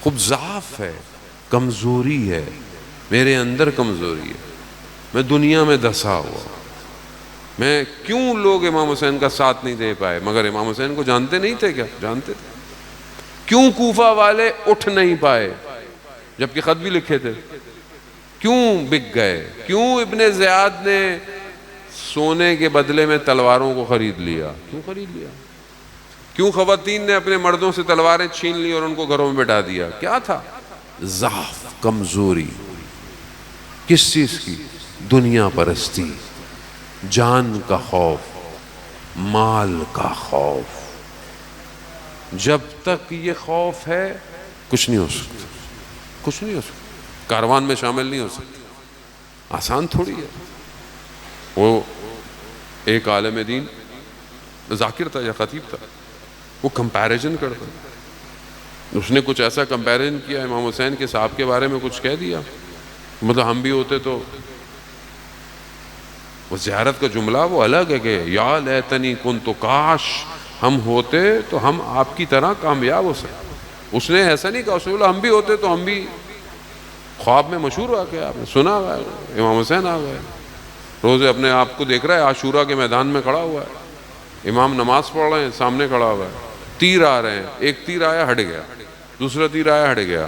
خوب ضعف ہے، کمزوری ہے، میرے اندر کمزوری ہے، میں دنیا میں دھسا ہوا۔ میں کیوں لوگ امام حسین کا ساتھ نہیں دے پائے؟ مگر امام حسین کو جانتے نہیں تھے کیا؟ جانتے تھے۔ کیوں کوفہ والے اٹھ نہیں پائے جبکہ خط بھی لکھے تھے؟ کیوں بک گئے؟ کیوں ابن زیاد نے سونے کے بدلے میں تلواروں کو خرید لیا؟ کیوں خرید لیا؟ کیوں خواتین نے اپنے مردوں سے تلواریں چھین لی اور ان کو گھروں میں بٹھا دیا؟ کیا تھا؟ ضعف، کمزوری۔ کس چیز کی؟ دنیا پرستی، جان کا خوف، مال کا خوف. جب تک یہ خوف ہے کچھ نہیں ہو سکتا، کچھ نہیں ہو سکتا، کاروان میں شامل نہیں ہو سکتا. آسان تھوڑی ہے. وہ ایک عالم دین ذاکر تھا یا خطیب تھا، وہ کمپیریزن کرتا، اس نے کچھ ایسا کمپیریزن کیا امام حسین کے صاحب کے بارے میں، کچھ کہہ دیا مطلب ہم بھی ہوتے تو. وہ زیارت کا جملہ وہ الگ ہے کہ یا لیتنی کنت، کاش ہم ہوتے تو ہم آپ کی طرح کامیاب ہو سکتے. اس نے ایسا نہیں کہا، اس نے بولا ہم بھی ہوتے تو ہم بھی. خواب میں مشہور واقعہ آپ نے سنا ہوا ہے، امام حسین آ گئے، روز اپنے آپ کو دیکھ رہا ہے عاشورہ کے میدان میں کھڑا ہوا ہے، امام نماز پڑھ رہے ہیں، سامنے کھڑا ہوا ہے، تیر آ رہے ہیں، ایک تیر آیا ہٹ گیا، دوسرا تیر آیا ہٹ گیا،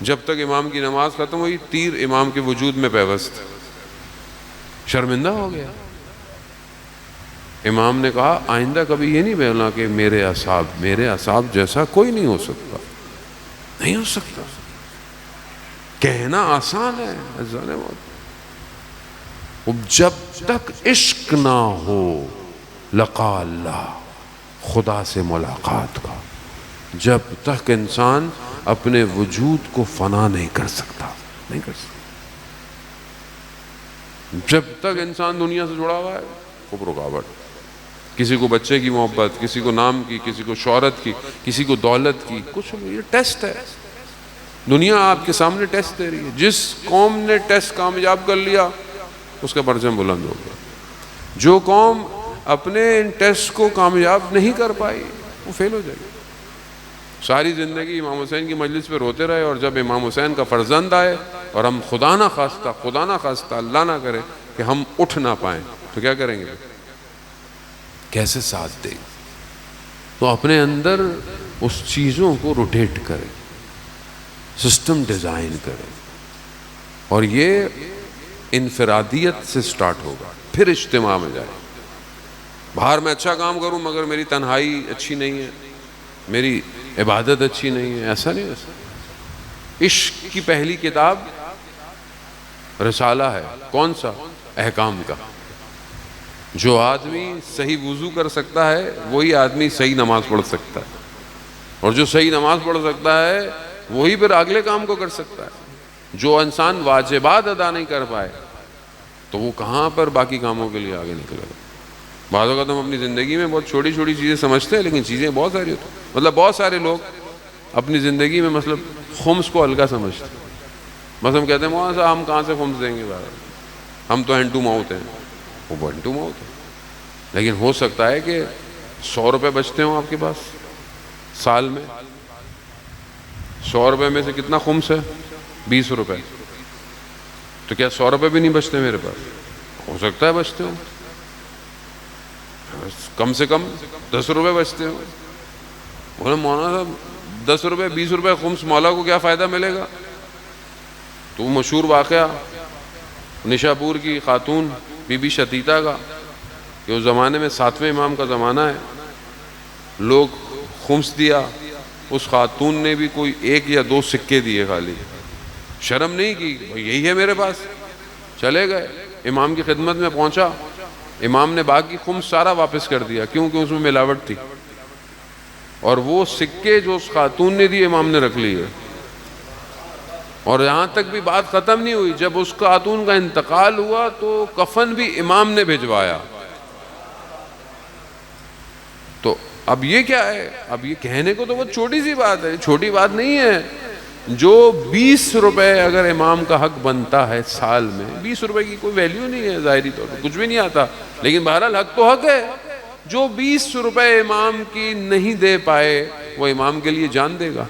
جب تک امام کی نماز ختم ہوئی تیر امام کے وجود میں پیوست. شرمندہ ہو گیا. امام نے کہا آئندہ کبھی یہ نہیں بولنا کہ میرے اصحاب جیسا کوئی نہیں ہو سکتا، نہیں ہو سکتا. کہنا آسان ہے، جب تک عشق نہ ہو لقاء اللہ، خدا سے ملاقات کا، جب تک انسان اپنے وجود کو فنا نہیں کر سکتا، نہیں کر سکتا. جب تک انسان دنیا سے جڑا ہوا ہے خوب رکاوٹ. کسی کو بچے کی محبت، کسی کو نام کی، کسی کو شہرت کی، کسی کو دولت کی، کچھ یہ ٹیسٹ ہے. دنیا آپ کے سامنے ٹیسٹ دے رہی ہے. جس قوم نے ٹیسٹ کامیاب کر لیا اس کا پرچم بلند ہو گیا. جو قوم اپنے ان ٹیسٹ کو کامیاب نہیں کر پائی وہ فیل ہو جائے گی. ساری زندگی امام حسین کی مجلس پہ روتے رہے، اور جب امام حسین کا فرزند آئے اور ہم خدا نہ خواستہ اللہ نہ کرے کہ ہم اٹھ نہ پائیں تو کیا کریں گے؟ کیسے ساتھ دیں گے؟ تو اپنے اندر اس چیزوں کو روٹیٹ کریں، سسٹم ڈیزائن کریں، اور یہ انفرادیت سے سٹارٹ ہوگا، پھر اجتماع میں جائے. باہر میں اچھا کام کروں مگر میری تنہائی اچھی نہیں ہے، میری عبادت اچھی نہیں ہے، ایسا نہیں. عشق کی پہلی کتاب رسالہ ہے. کون سا؟ احکام کا. جو آدمی صحیح وضو کر سکتا ہے وہی آدمی صحیح نماز پڑھ سکتا ہے، اور جو صحیح نماز پڑھ سکتا ہے وہی پھر اگلے کام کو کر سکتا ہے. جو انسان واجبات ادا نہیں کر پائے تو وہ کہاں پر باقی کاموں کے لیے آگے نکلے گا. بعض اوقات ہم اپنی زندگی میں بہت چھوٹی چھوٹی چیزیں سمجھتے ہیں لیکن چیزیں بہت ساری ہوتی ہیں. مطلب بہت سارے لوگ اپنی زندگی میں مطلب خمس کو ہلکا سمجھتے ہیں. مثلا کہتے ہیں مولانا صاحب ہم کہاں سے خمس دیں گے، ہم تو ہینڈ ٹو ماؤتھ ہیں. وہ ہینڈ ٹو ماؤتھ ہے، لیکن ہو سکتا ہے کہ 100 روپے بچتے ہوں آپ کے پاس سال میں. 100 روپے میں سے کتنا خمس ہے؟ 20 روپے. تو کیا 100 روپے بھی نہیں بچتے میرے پاس؟ ہو سکتا ہے بچتے ہوں، کم سے کم 10 روپے بچتے ہوں. بولے مولانا صاحب 10 روپے 20 روپے خمس، مولا کو کیا فائدہ ملے گا؟ تو مشہور واقعہ نشا پور کی خاتون بی بی شتیتا کا کہ اس زمانے میں 7ویں امام کا زمانہ ہے، لوگ خمس دیا، اس خاتون نے بھی کوئی 1 یا 2 سکے دیے، خالی شرم نہیں کی، یہی ہے میرے پاس. چلے گئے، امام کی خدمت میں پہنچا، امام نے باقی خمس سارا واپس کر دیا کیونکہ اس میں ملاوٹ تھی، اور وہ سکے جو اس خاتون نے دیے امام نے رکھ لیے. اور یہاں تک بھی بات ختم نہیں ہوئی، جب اس خاتون کا انتقال ہوا تو کفن بھی امام نے بھجوایا. تو اب یہ کیا ہے؟ اب یہ کہنے کو تو بہت چھوٹی سی بات ہے، چھوٹی بات نہیں ہے. جو 20 روپے اگر امام کا حق بنتا ہے سال میں، 20 روپے کی کوئی ویلیو نہیں ہے، ظاہری طور پر کچھ بھی نہیں آتا، لیکن بہرحال حق تو حق ہے. جو 20 روپے امام کی نہیں دے پائے وہ امام کے لیے جان دے گا،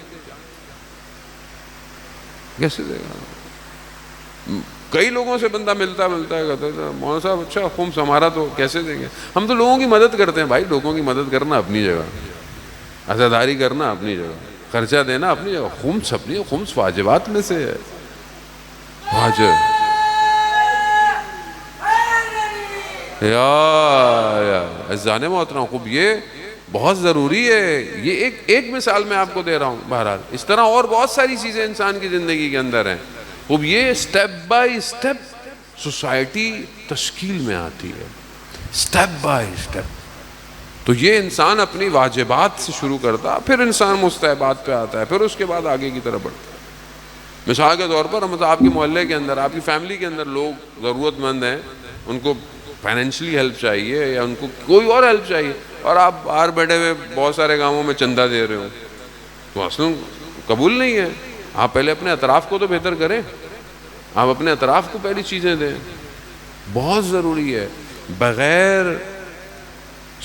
کیسے دے گا؟ کئی لوگوں سے بندہ ملتا ہے کہتا ہے مولانا صاحب اچھا خمس ہمارا تو کیسے دیں گے؟ ہم تو لوگوں کی مدد کرتے ہیں بھائی. لوگوں کی مدد کرنا اپنی جگہ، عزاداری کرنا اپنی جگہ، خرچہ دینا اپنی جگہ، خمس اپنی، خمس واجبات میں سے ہے. واجب یا عزیزان محترم، خوب یہ بہت ضروری ہے. یہ ایک مثال میں آپ کو دے رہا ہوں. بہرحال اس طرح اور بہت ساری چیزیں انسان کی زندگی کے اندر ہیں اب یہ سٹیپ بائی سٹیپ سوسائٹی تشکیل میں آتی ہے، سٹیپ بائی سٹیپ. تو یہ انسان اپنی واجبات سے شروع کرتا، پھر انسان مستحبات پہ آتا ہے، پھر اس کے بعد آگے کی طرف بڑھتا ہے. مثال کے طور پر مطلب آپ کے محلے کے اندر، آپ کی فیملی کے اندر لوگ ضرورت مند ہیں، ان کو فائنینشلی ہیلپ چاہیے یا ان کو کوئی اور ہیلپ چاہیے، اور آپ باہر بیٹھے ہوئے بہت سارے کاموں میں چندہ دے رہے ہو، تو اصل قبول نہیں ہے. آپ پہلے اپنے اطراف کو تو بہتر کریں، آپ اپنے اطراف کو پہلی چیزیں دیں. بہت ضروری ہے. بغیر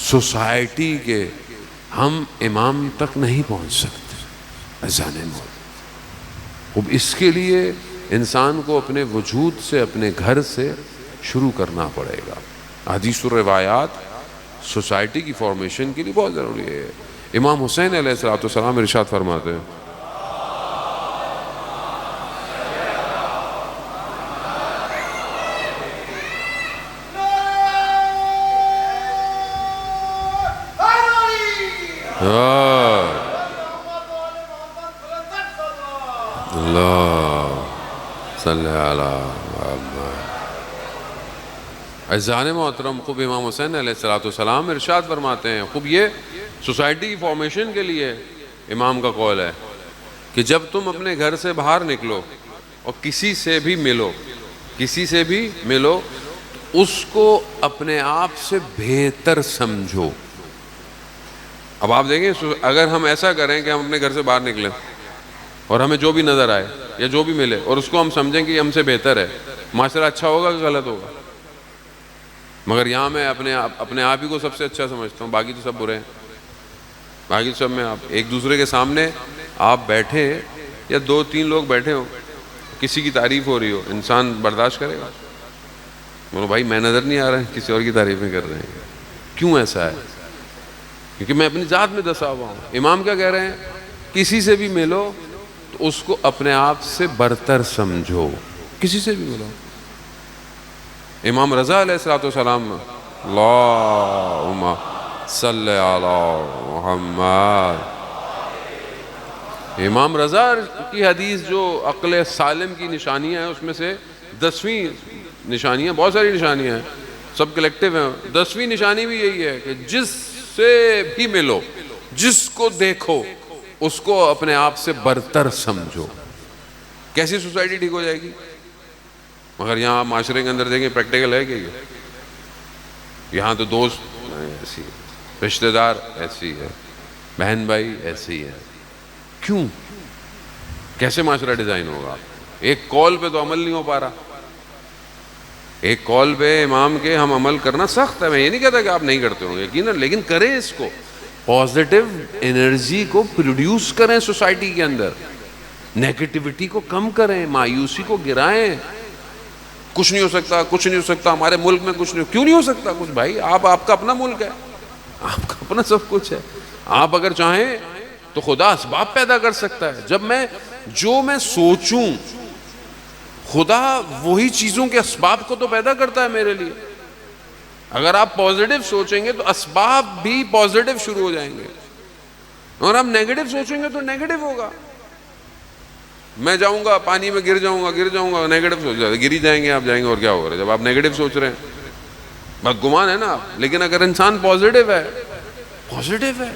سوسائٹی کے ہم امام تک نہیں پہنچ سکتے. اذان موت. اب اس کے لیے انسان کو اپنے وجود سے، اپنے گھر سے شروع کرنا پڑے گا. حدیث و روایات سوسائٹی کی فارمیشن کے لیے بہت ضروری ہے. امام حسین علیہ السلام ارشاد فرماتے ہیں، اللہ صلی اللہ. اعزان محترم، خوب امام حسین علیہ السلام ارشاد فرماتے ہیں، خوب یہ سوسائٹی کی فارمیشن کے لیے امام کا قول ہے کہ جب تم اپنے گھر سے باہر نکلو اور کسی سے بھی ملو اس کو اپنے آپ سے بہتر سمجھو. اب آپ دیکھیں، اگر ہم ایسا کریں کہ ہم اپنے گھر سے باہر نکلیں اور ہمیں جو بھی نظر آئے یا جو بھی ملے اور اس کو ہم سمجھیں کہ یہ ہم سے بہتر ہے، معاشرہ اچھا ہوگا کہ غلط ہوگا؟ مگر یہاں میں اپنے آپ ہی کو سب سے اچھا سمجھتا ہوں، باقی تو سب برے ہیں. باقی سب میں آپ ایک دوسرے کے سامنے آپ بیٹھے یا 2-3 لوگ بیٹھے ہوں، کسی کی تعریف ہو رہی ہو، انسان برداشت کرے گا؟ بولو بھائی میں نظر نہیں آ رہا ہے، کسی اور کی تعریفیں کر رہے ہیں. کیوں ایسا ہے؟ کیونکہ میں اپنی ذات میں دسا ہوا ہوں. امام کیا کہہ رہے ہیں؟ کسی سے بھی ملو تو اس کو اپنے آپ سے برتر سمجھو. کسی سے بھی ملو. امام رضا علیہ السلام، اللہم صلی علی محمد. امام رضا کی حدیث جو عقل سالم کی نشانیاں ہیں، اس میں سے 10ویں نشانیاں، بہت ساری نشانیاں ہیں، سب کلیکٹیو ہیں. 10ویں نشانی بھی یہی ہے کہ جس سے بھی ملو، جس کو دیکھو اس کو اپنے آپ سے برتر سمجھو. کیسی سوسائٹی ٹھیک ہو جائے گی؟ مگر یہاں آپ معاشرے کے اندر دیکھیں پریکٹیکل ہے کہ یہاں تو دوست ایسی ہے، رشتہ دار ایسی ہے، بہن بھائی ایسی ہے. کیوں؟ کیسے معاشرہ ڈیزائن ہوگا؟ ایک کال پہ تو عمل نہیں ہو پا رہا. ایک کال پہ امام کے ہم عمل کرنا سخت ہے. میں یہ نہیں کہتا کہ آپ نہیں کرتے ہوں گے، یقیناً، لیکن کریں اس کو. پازیٹیو انرجی کو پروڈیوس کریں سوسائٹی کے اندر، نیگیٹیوٹی کو کم کریں، مایوسی کو گرائیں. کچھ نہیں ہو سکتا، کچھ نہیں ہو سکتا، ہمارے ملک میں کچھ نہیں. کیوں نہیں ہو سکتا کچھ بھائی؟ آپ کا اپنا ملک ہے، آپ کا اپنا سب کچھ ہے. آپ اگر چاہیں تو خدا اسباب پیدا کر سکتا ہے. جب جو میں سوچوں، خدا وہی چیزوں کے اسباب کو تو پیدا کرتا ہے میرے لیے. اگر آپ پازیٹیو سوچیں گے تو اسباب بھی پازیٹیو شروع ہو جائیں گے، اور آپ نیگیٹو سوچیں گے تو نیگیٹو ہوگا. میں جاؤں گا پانی میں گر جاؤں گا، نیگیٹو سوچ جائے، گر ہی جائیں گے، آپ جائیں گے اور کیا ہو رہا ہے جب آپ نیگیٹو سوچ رہے ہیں؟ بدگمان ہے نا آپ. لیکن اگر انسان پازیٹیو ہے،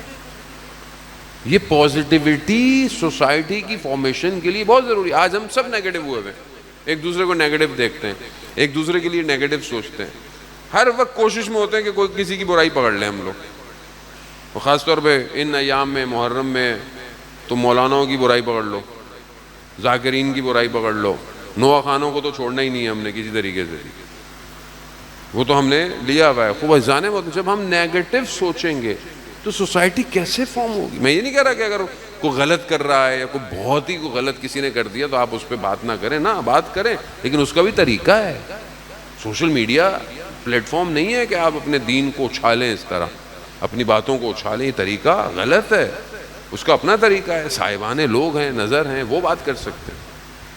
یہ پازیٹیوٹی سوسائٹی کی فارمیشن کے لیے بہت ضروری ہے. آج ہم سب نیگیٹو ہوئے ہیں، ایک دوسرے کو نیگیٹو دیکھتے ہیں، ایک دوسرے کے لیے نیگیٹو سوچتے ہیں. ہر وقت کوشش میں ہوتے ہیں کہ کوئی کسی کی برائی پکڑ لیں ہم لوگ. اور خاص طور پہ ان ایام میں، محرم میں، تو مولاناؤں کی برائی پکڑ لو، ذاکرین کی برائی پکڑ لو. نوا خانوں کو تو چھوڑنا ہی نہیں ہے ہم نے کسی طریقے سے، وہ تو ہم نے لیا ہوا ہے. خوب جانے میں جب ہم نیگیٹو سوچیں گے تو سوسائٹی کیسے فارم ہوگی؟ میں یہ نہیں کہہ رہا کہ اگر کوئی غلط کر رہا ہے یا کوئی بہت ہی غلط کسی نے کر دیا تو آپ اس پہ بات نہ کریں، نہ بات کریں، لیکن اس کا بھی طریقہ ہے. سوشل میڈیا پلیٹ فارم نہیں ہے کہ آپ اپنے دین کو اچھالیں، اس طرح اپنی باتوں کو اچھالیں. یہ طریقہ غلط ہے، اس کا اپنا طریقہ ہے. صاحبانے لوگ ہیں، نظر ہیں، وہ بات کر سکتے ہیں.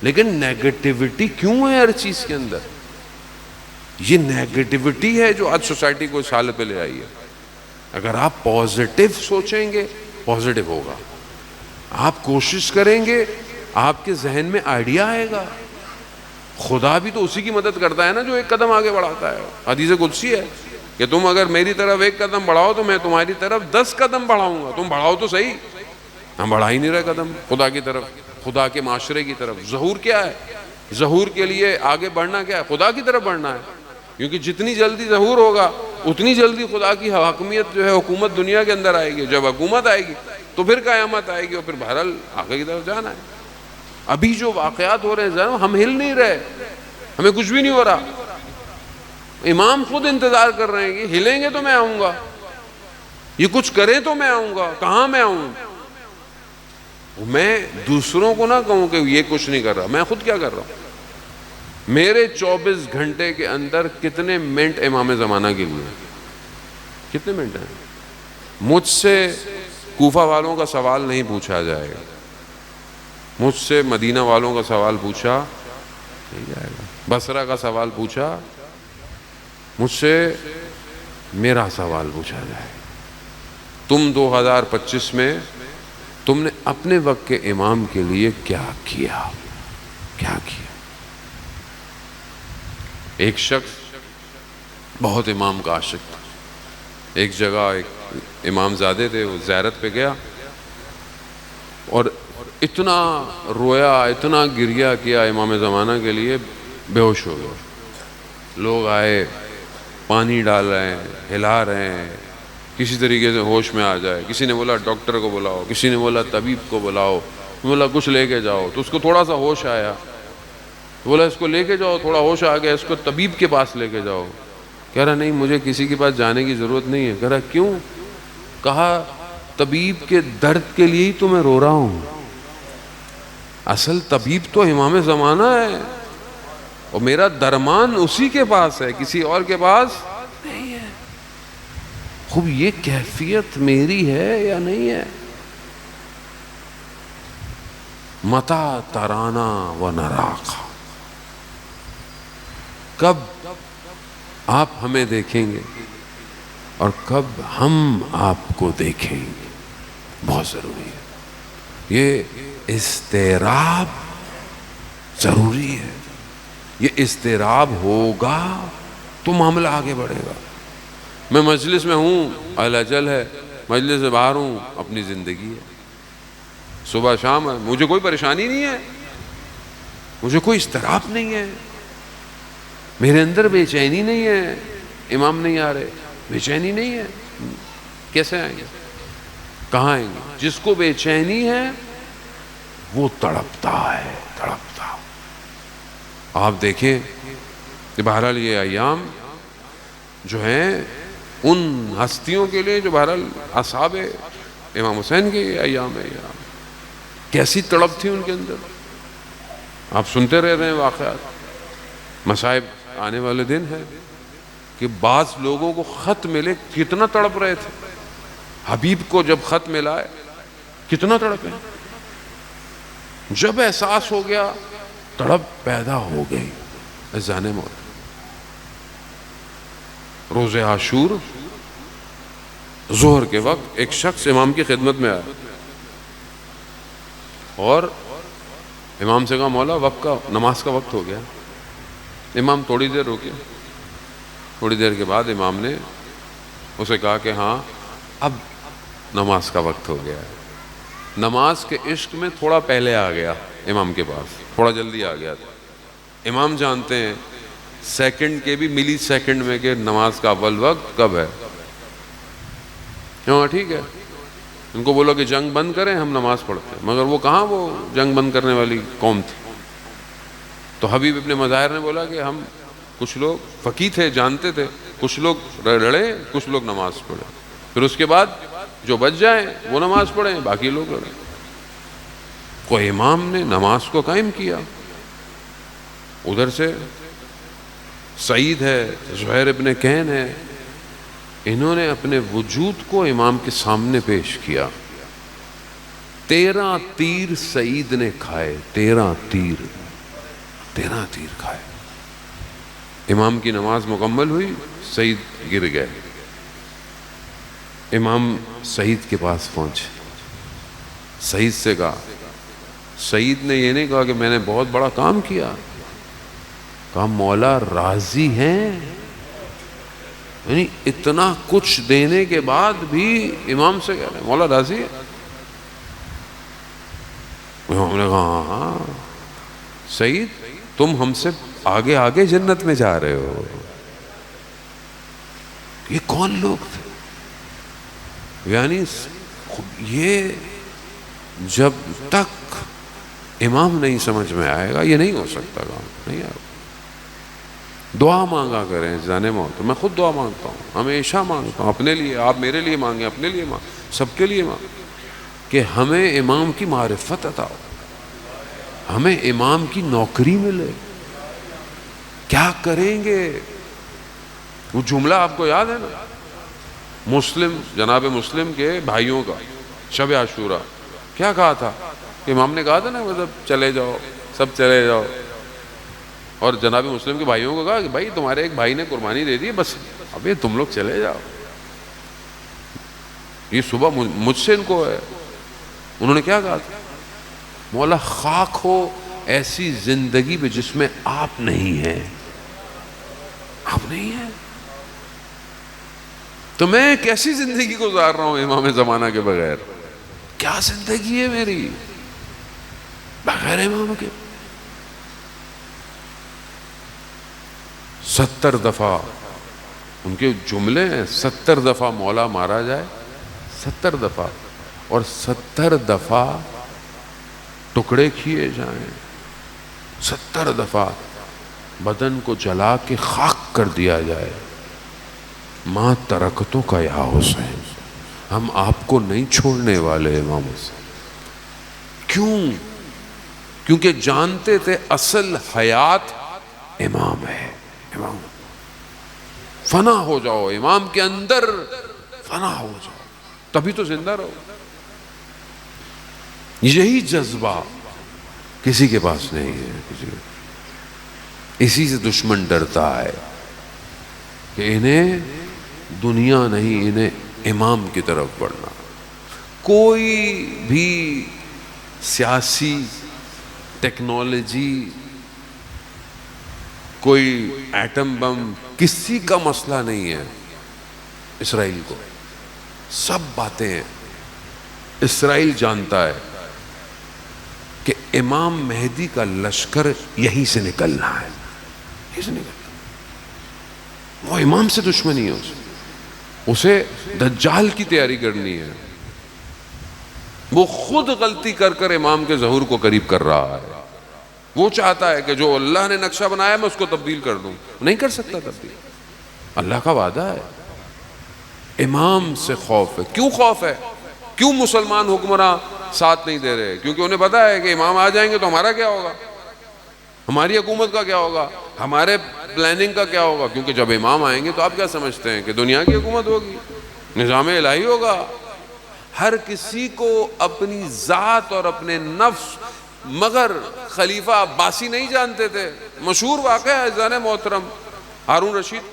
لیکن نیگیٹیوٹی کیوں ہے ہر چیز کے اندر؟ یہ نیگیٹیوٹی ہے جو آج سوسائٹی کو اس حالت پہ لے آئی ہے. اگر آپ پازیٹیو سوچیں گے، پازیٹیو ہوگا. آپ کوشش کریں گے، آپ کے ذہن میں آئیڈیا آئے گا. خدا بھی تو اسی کی مدد کرتا ہے نا جو ایک قدم آگے بڑھاتا ہے. حدیث قدسی ہے کہ تم اگر میری طرف ایک قدم بڑھاؤ تو میں تمہاری طرف 10 قدم بڑھاؤں گا. تم بڑھاؤ تو صحیح. ہم بڑھا ہی نہیں رہے قدم خدا کی طرف, خدا کے معاشرے کی طرف. ظہور کیا ہے؟ ظہور کے لیے آگے بڑھنا کیا ہے؟ خدا کی طرف بڑھنا ہے. کیونکہ جتنی جلدی ظہور ہوگا اتنی جلدی خدا کی حاکمیت جو ہے, حکومت دنیا کے اندر آئے گی. جب حکومت آئے گی تو پھر قیامت آئے گی, اور پھر بہرحال آگے کی طرف جانا ہے. ابھی جو واقعات ہو رہے ہیں ہم ہل نہیں رہے, ہمیں کچھ بھی نہیں ہو رہا. امام خود انتظار کر رہے ہیں کہ ہلیں گے تو میں آؤں گا, یہ کچھ کریں تو میں آؤں گا. کہاں میں آؤں؟ میں دوسروں کو نہ کہوں کہ یہ کچھ نہیں کر رہا, میں خود کیا کر رہا ہوں. میرے 24 گھنٹے کے اندر کتنے منٹ امام زمانہ کے لیے, کتنے منٹ ہیں؟ مجھ سے کوفہ والوں کا سوال نہیں پوچھا جائے گا, مجھ سے مدینہ والوں کا سوال پوچھا نہیں جائے گا, بصرہ کا سوال پوچھا, مجھ سے میرا سوال پوچھا جائے گا. تم 2025 میں تم نے اپنے وقت کے امام کے لیے کیا کیا؟ کیا کیا؟ ایک شخص بہت امام کا عاشق تھا. ایک جگہ ایک امام زادے تھے, وہ زیارت پہ گیا اور اتنا رویا, اتنا گریہ کیا امام زمانہ کے لیے, بے ہوش ہو گیا. لوگ آئے, پانی ڈال رہے ہیں, ہلا رہے ہیں, کسی طریقے سے ہوش میں آ جائے. کسی نے بولا ڈاکٹر کو بلاؤ, کسی نے بولا طبیب کو بلاؤ, بولا کچھ لے کے جاؤ. تو اس کو تھوڑا سا ہوش آیا, بولا اس کو لے کے جاؤ, تھوڑا ہوش آ گیا, اس کو طبیب کے پاس لے کے جاؤ. کہہ رہا نہیں, مجھے کسی کے پاس جانے کی ضرورت نہیں ہے. کہہ رہا کیوں؟ کہا طبیب کے درد کے لیے ہی تو میں رو رہا ہوں. اصل طبیب تو امام زمانہ ہے, اور میرا درمان اسی کے پاس ہے, کسی اور کے پاس نہیں ہے. خوب یہ کیفیت میری ہے یا نہیں ہے؟ متا ترانا و نراقا, کب آپ ہمیں دیکھیں گے اور کب ہم آپ کو دیکھیں گے, بہت ضروری ہے. یہ اضطراب ضروری ہے. یہ اضطراب ہوگا تو معاملہ آگے بڑھے گا. میں مجلس میں ہوں, اہل اجل ہے, مجلس سے باہر ہوں, اپنی زندگی ہے, صبح شام ہے, مجھے کوئی پریشانی نہیں ہے, مجھے کوئی اضطراب نہیں ہے, میرے اندر بے چینی نہیں ہے. امام نہیں آ رہے, بے چینی نہیں ہے. کیسے آئیں گے؟ کہاں آئیں گے؟ جس کو بے چینی ہے وہ تڑپتا ہے, تڑپتا. آپ دیکھیں کہ بہرحال یہ ایام جو ہیں ان ہستیوں کے لیے جو بہرحال اصحاب امام حسین کے ایام ہے, کیسی تڑپ تھی ان کے اندر. آپ سنتے رہ رہے ہیں واقعات, مصائب آنے والے دن ہے کہ بعض لوگوں کو خط ملے کتنا تڑپ رہے تھے. حبیب کو جب خط ملا ہے کتنا تڑپے. جب احساس ہو گیا تڑپ پیدا ہو گئی. اذان موت, روز عاشور ظہر کے وقت ایک شخص امام کی خدمت میں آیا اور امام سے کہا مولا وقت کا, نماز کا وقت ہو گیا. امام تھوڑی دیر رکے, تھوڑی دیر کے بعد امام نے اسے کہا کہ ہاں اب نماز کا وقت ہو گیا ہے. نماز کے عشق میں تھوڑا پہلے آ گیا امام کے پاس, تھوڑا جلدی آ گیا. امام جانتے ہیں سیکنڈ کے بھی ملی سیکنڈ میں کہ نماز کا اول وقت کب ہے. ہاں ٹھیک ہے, ان کو بولو کہ جنگ بند کریں, ہم نماز پڑھتے ہیں. مگر وہ کہاں وہ جنگ بند کرنے والی قوم تھی. تو حبیب ابن مظاہر نے بولا کہ ہم کچھ لوگ فقیہ تھے, جانتے تھے, کچھ لوگ لڑیں, کچھ لوگ نماز پڑھیں, پھر اس کے بعد جو بچ جائیں وہ نماز پڑھیں, باقی لوگ لڑیں. کو امام نے نماز کو قائم کیا. ادھر سے سعید ہے, زہیر ابن کین ہے, انہوں نے اپنے وجود کو امام کے سامنے پیش کیا. 13 تیر سعید نے کھائے, 13 تیر کھائے. امام کی نماز مکمل ہوئی, سعید گر گئے. امام سعید کے پاس پہنچے, سعید سے کہا, سعید نے یہ نہیں کہا کہ میں نے بہت بڑا کام کیا, کہا مولا راضی ہیں؟ یعنی اتنا کچھ دینے کے بعد بھی امام سے کہہ رہے ہیں مولا راضی ہے؟ امام نے کہا ہاں سعید تم ہم سے آگے آگے جنت میں جا رہے ہو. یہ کون لوگ تھے؟ یعنی یہ جب تک امام نہیں سمجھ میں آئے گا یہ نہیں ہو سکتا کام نہیں آئے. دعا مانگا کریں جانے موت. میں خود دعا مانگتا ہوں, ہمیشہ مانگتا ہوں اپنے لیے, آپ میرے لیے مانگیں, اپنے لیے مانگیں, سب کے لیے مانگیں کہ ہمیں امام کی معرفت عطا ہو, ہمیں امام کی نوکری ملے. کیا کریں گے؟ وہ جملہ آپ کو یاد ہے نا مسلم, جناب مسلم کے بھائیوں کا شب عاشورہ کیا کہا تھا؟ کہ امام نے کہا تھا نا مطلب چلے جاؤ, سب چلے جاؤ, اور جناب مسلم کے بھائیوں کو کہا کہ بھائی تمہارے ایک بھائی نے قربانی دے دی, بس ابھی تم لوگ چلے جاؤ. یہ صبح مجھ سے ان کو ہے. انہوں نے کیا کہا تھا؟ مولا خاک ہو ایسی زندگی پہ جس میں آپ نہیں ہیں, آپ نہیں ہیں. تو میں کیسی زندگی گزار رہا ہوں امام زمانہ کے بغیر؟ کیا زندگی ہے میری بغیر امام کے؟ 70 دفعہ ان کے جملے ہیں, 70 دفعہ مولا مارا جائے, 70 دفعہ, اور 70 دفعہ ٹکڑے کیے جائیں, 70 دفعہ بدن کو جلا کے خاک کر دیا جائے. ماں ترکتوں کا یا حسین, ہم آپ کو نہیں چھوڑنے والے امام حسین. کیوں؟ کیونکہ جانتے تھے اصل حیات امام ہے. امام فنا ہو جاؤ, امام کے اندر فنا ہو جاؤ, تبھی تو زندہ رہو. یہی جذبہ کسی کے پاس نہیں ہے, کسی کے. اسی سے دشمن ڈرتا ہے کہ انہیں دنیا نہیں, انہیں امام کی طرف بڑھنا. کوئی بھی سیاسی ٹیکنالوجی, کوئی ایٹم بم, کسی کا مسئلہ نہیں ہے اسرائیل کو. سب باتیں ہیں. اسرائیل جانتا ہے کہ امام مہدی کا لشکر یہیں سے نکلنا ہے, یہیں سے نکلنا. وہ امام سے دشمنی ہے, اسے دجال کی تیاری کرنی ہے. وہ خود غلطی کر کر امام کے ظہور کو قریب کر رہا ہے. وہ چاہتا ہے کہ جو اللہ نے نقشہ بنایا میں اس کو تبدیل کر دوں. نہیں کر سکتا تبدیل, اللہ کا وعدہ ہے. امام سے خوف ہے. کیوں خوف ہے؟ کیوں مسلمان حکمراں ساتھ نہیں دے رہے؟ کیونکہ انہیں پتا ہے کہ امام آ جائیں گے تو ہمارا کیا ہوگا, ہماری حکومت کا کیا ہوگا, ہمارے پلاننگ کا کیا ہوگا. کیونکہ جب امام آئیں گے تو آپ کیا سمجھتے ہیں کہ دنیا کی حکومت ہوگی, نظام الہی ہوگا. ہر کسی کو اپنی ذات اور اپنے نفس, مگر خلیفہ عباسی نہیں جانتے تھے. مشہور واقعہ ہے عزیزان محترم, ہارون رشید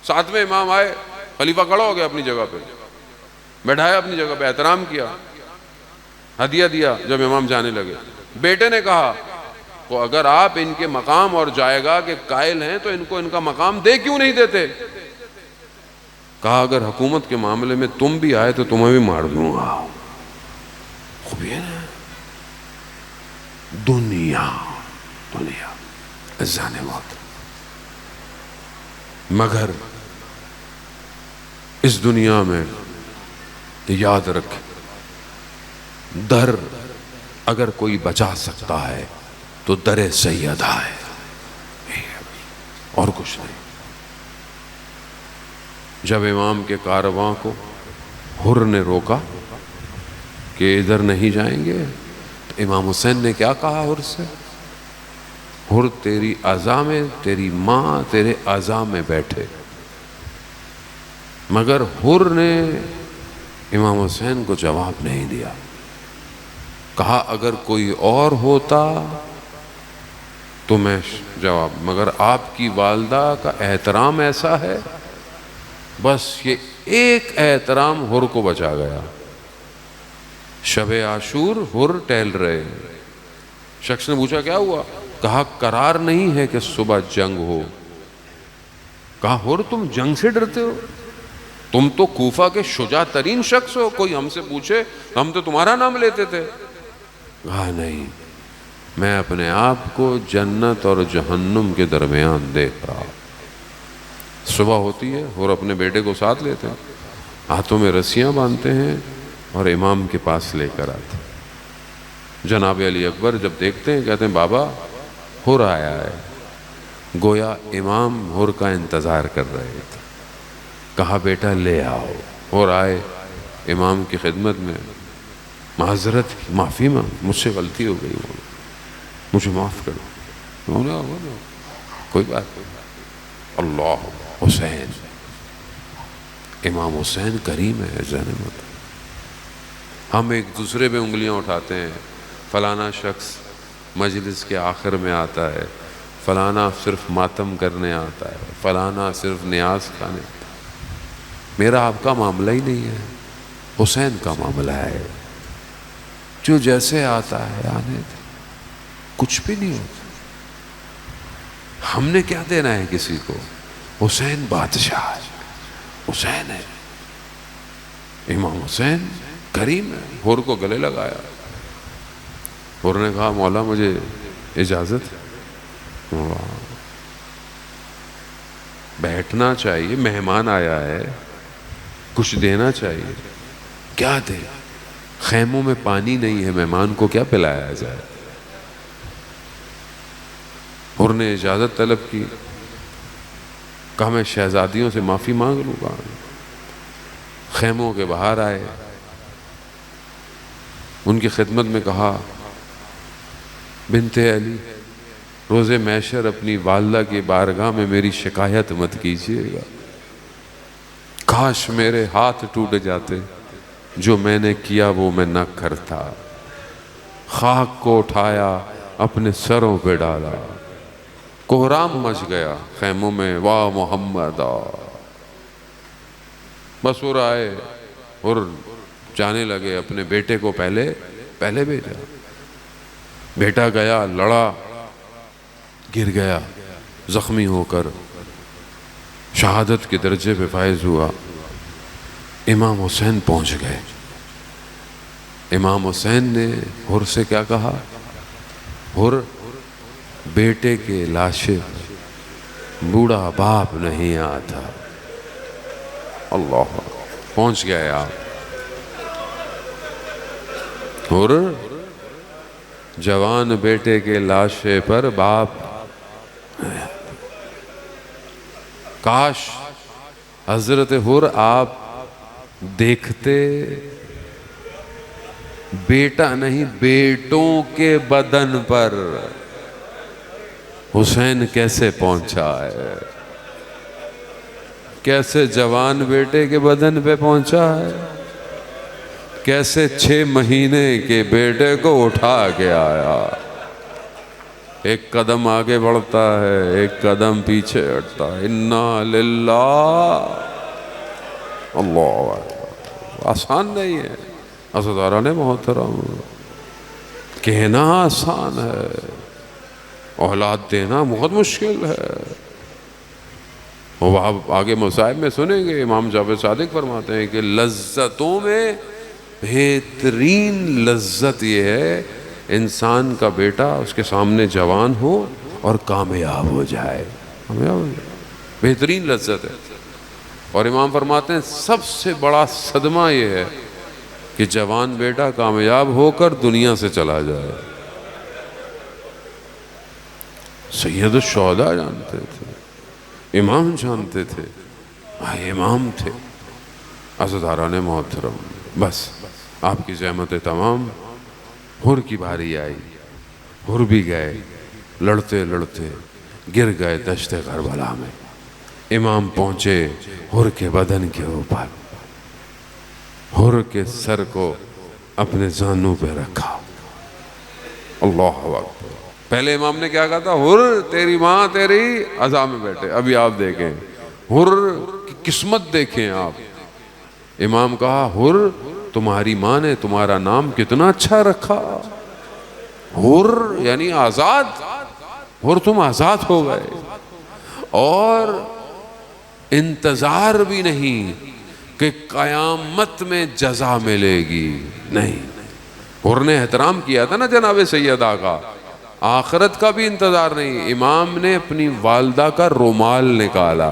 7ویں امام آئے, خلیفہ کھڑا ہو گیا اپنی جگہ پہ, بیٹھایا اپنی جگہ پہ, احترام کیا, ہدیہ دیا. جب امام جانے لگے بیٹے نے کہا تو اگر آپ ان کے مقام اور جائیگاہ کے قائل ہیں تو ان کو ان کا مقام دے کیوں نہیں دیتے؟ کہا اگر حکومت کے معاملے میں تم بھی آئے تو تمہیں بھی مار دوں گا. خوب یہ نا دنیا عزیزان محترم. مگر اس دنیا میں یاد رکھ, در اگر کوئی بچا سکتا ہے تو در سیدہ ہے, اور کچھ نہیں. جب امام کے کارواں کو حر نے روکا کہ ادھر نہیں جائیں گے, تو امام حسین نے کیا کہا حر سے؟ حر تیری اعضاء میں, تیری ماں تیرے اعضاء میں بیٹھے. مگر حر نے امام حسین کو جواب نہیں دیا. کہا اگر کوئی اور ہوتا تو میں جواب, مگر آپ کی والدہ کا احترام ایسا ہے, بس یہ ایک احترام حر کو بچا گیا. شب عاشور حر ٹہل رہے. شخص نے پوچھا کیا ہوا؟ کہا قرار نہیں ہے کہ صبح جنگ ہو. کہا حر تم جنگ سے ڈرتے ہو؟ تم تو کوفہ کے شجاع ترین شخص ہو، کوئی ہم سے پوچھے ہم تو تمہارا نام لیتے تھے. کہا نہیں، میں اپنے آپ کو جنت اور جہنم کے درمیان دیکھ رہا. صبح ہوتی ہے اور اپنے بیٹے کو ساتھ لیتے ہیں، ہاتھوں میں رسیاں باندھتے ہیں اور امام کے پاس لے کر آتے ہیں. جناب علی اکبر جب دیکھتے ہیں کہتے ہیں بابا حر آیا ہے. گویا امام حر کا انتظار کر رہے تھے. کہا بیٹا لے آؤ. حر آئے امام کی خدمت میں، معذرت معافی مانگ، مجھ سے غلطی ہو گئی، مجھے معاف کرو. کوئی بات نہیں. اللہ حسین، امام حسین کریم ہے. زینب، ہم ایک دوسرے پہ انگلیاں اٹھاتے ہیں، فلانا شخص مجلس کے آخر میں آتا ہے، فلانا صرف ماتم کرنے آتا ہے، فلانا صرف نیاز کھانے. میرا آپ کا معاملہ ہی نہیں ہے، حسین کا معاملہ ہے. جو جیسے آتا ہے آنے دے، کچھ بھی نہیں ہوتا. ہم نے کیا دینا ہے کسی کو؟ حسین بادشاہ ہے، حسین ہے، امام حسین کریم ہے. حر کو گلے لگایا. حر نے کہا مولا مجھے اجازت ہے. بیٹھنا چاہیے، مہمان آیا ہے، کچھ دینا چاہیے. کیا دے؟ خیموں میں پانی نہیں ہے، مہمان کو کیا پلایا جائے؟ حر نے اجازت طلب کی. کہا میں شہزادیوں سے معافی مانگ لوں گا. خیموں کے باہر آئے، ان کی خدمت میں کہا بنت علی روز محشر اپنی والدہ کی بارگاہ میں میری شکایت مت کیجیے گا. کاش میرے ہاتھ ٹوٹ جاتے، جو میں نے کیا وہ میں نہ کرتا. خاک کو اٹھایا اپنے سروں پہ ڈالا، کوہرام مچ گیا خیموں میں، واہ محمد. بس حر آئے، حر جانے لگے. اپنے بیٹے کو پہلے بھیجا. بیٹا گیا، لڑا، گر گیا زخمی ہو کر، شہادت کے درجے پہ فائز ہوا. امام حسین پہنچ گئے. امام حسین نے حر سے کیا کہا؟ حر بیٹے کے لاشے بوڑھا باپ نہیں آتا. اللہ، پہنچ گئے آپ. حر جوان بیٹے کے لاشے پر باپ. کاش حضرت حر آپ دیکھتے، بیٹا نہیں بیٹوں کے بدن پر حسین کیسے پہنچا ہے، کیسے جوان بیٹے کے بدن پہ پہنچا ہے، کیسے 6 مہینے کے بیٹے کو اٹھا کے آیا. ایک قدم آگے بڑھتا ہے، ایک قدم پیچھے ہٹتا ہے. انا للہ. اللہ، آسان نہیں ہے عزیزان محترم. کہنا آسان ہے، اولاد دینا بہت مشکل ہے. وہ آپ آگے مصائب میں سنیں گے، امام جعفر صادق فرماتے ہیں کہ لذتوں میں بہترین لذت یہ ہے انسان کا بیٹا اس کے سامنے جوان ہو اور کامیاب ہو جائے. بہترین لذت ہے. اور امام فرماتے ہیں سب سے بڑا صدمہ یہ ہے کہ جوان بیٹا کامیاب ہو کر دنیا سے چلا جائے. سید الشہداء جانتے تھے، امام جانتے تھے، امام تھے. عزیزان محترم، بس آپ کی زحمت تمام. حر کی باری آئی، حر بھی گئے، لڑتے لڑتے گر گئے دشت کربلا میں. امام پہنچے حر کے بدن کے اوپر، حر کے سر کو اپنے زانوں پہ رکھا. اللہ اکبر. پہلے امام نے کیا کہا تھا؟ حر تیری ماں تیری عزا میں بیٹھے. ابھی آپ دیکھیں حر کی قسمت دیکھیں آپ. امام کہا حر تمہاری ماں نے تمہارا نام کتنا اچھا رکھا. حر یعنی آزاد. اور تم آزاد ہو گئے، اور انتظار بھی نہیں کہ قیامت میں جزا ملے گی، نہیں، حر نے احترام کیا تھا نا جناب سیدہ کا، آخرت کا بھی انتظار نہیں۔ امام نے اپنی والدہ کا رومال نکالا،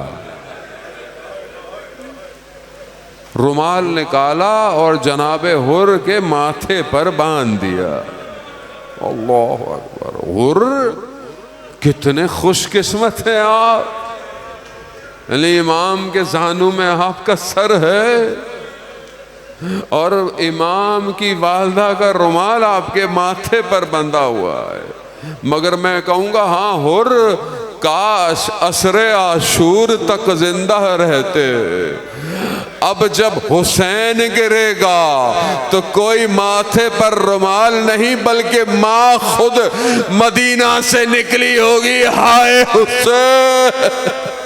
رومال نکالا اور جناب حر کے ماتھے پر باندھ دیا۔ اللہ اکبر! حر کتنے خوش قسمت ہیں آپ، یعنی امام کے زانوں میں آپ کا سر ہے اور امام کی والدہ کا رومال آپ کے ماتھے پر بندھا ہوا ہے۔ مگر میں کہوں گا ہاں حر، کاش عصر عاشور تک زندہ رہتے، اب جب حسین گرے گا تو کوئی ماتھے پر رومال نہیں بلکہ ماں خود مدینہ سے نکلی ہوگی، ہائے حسین!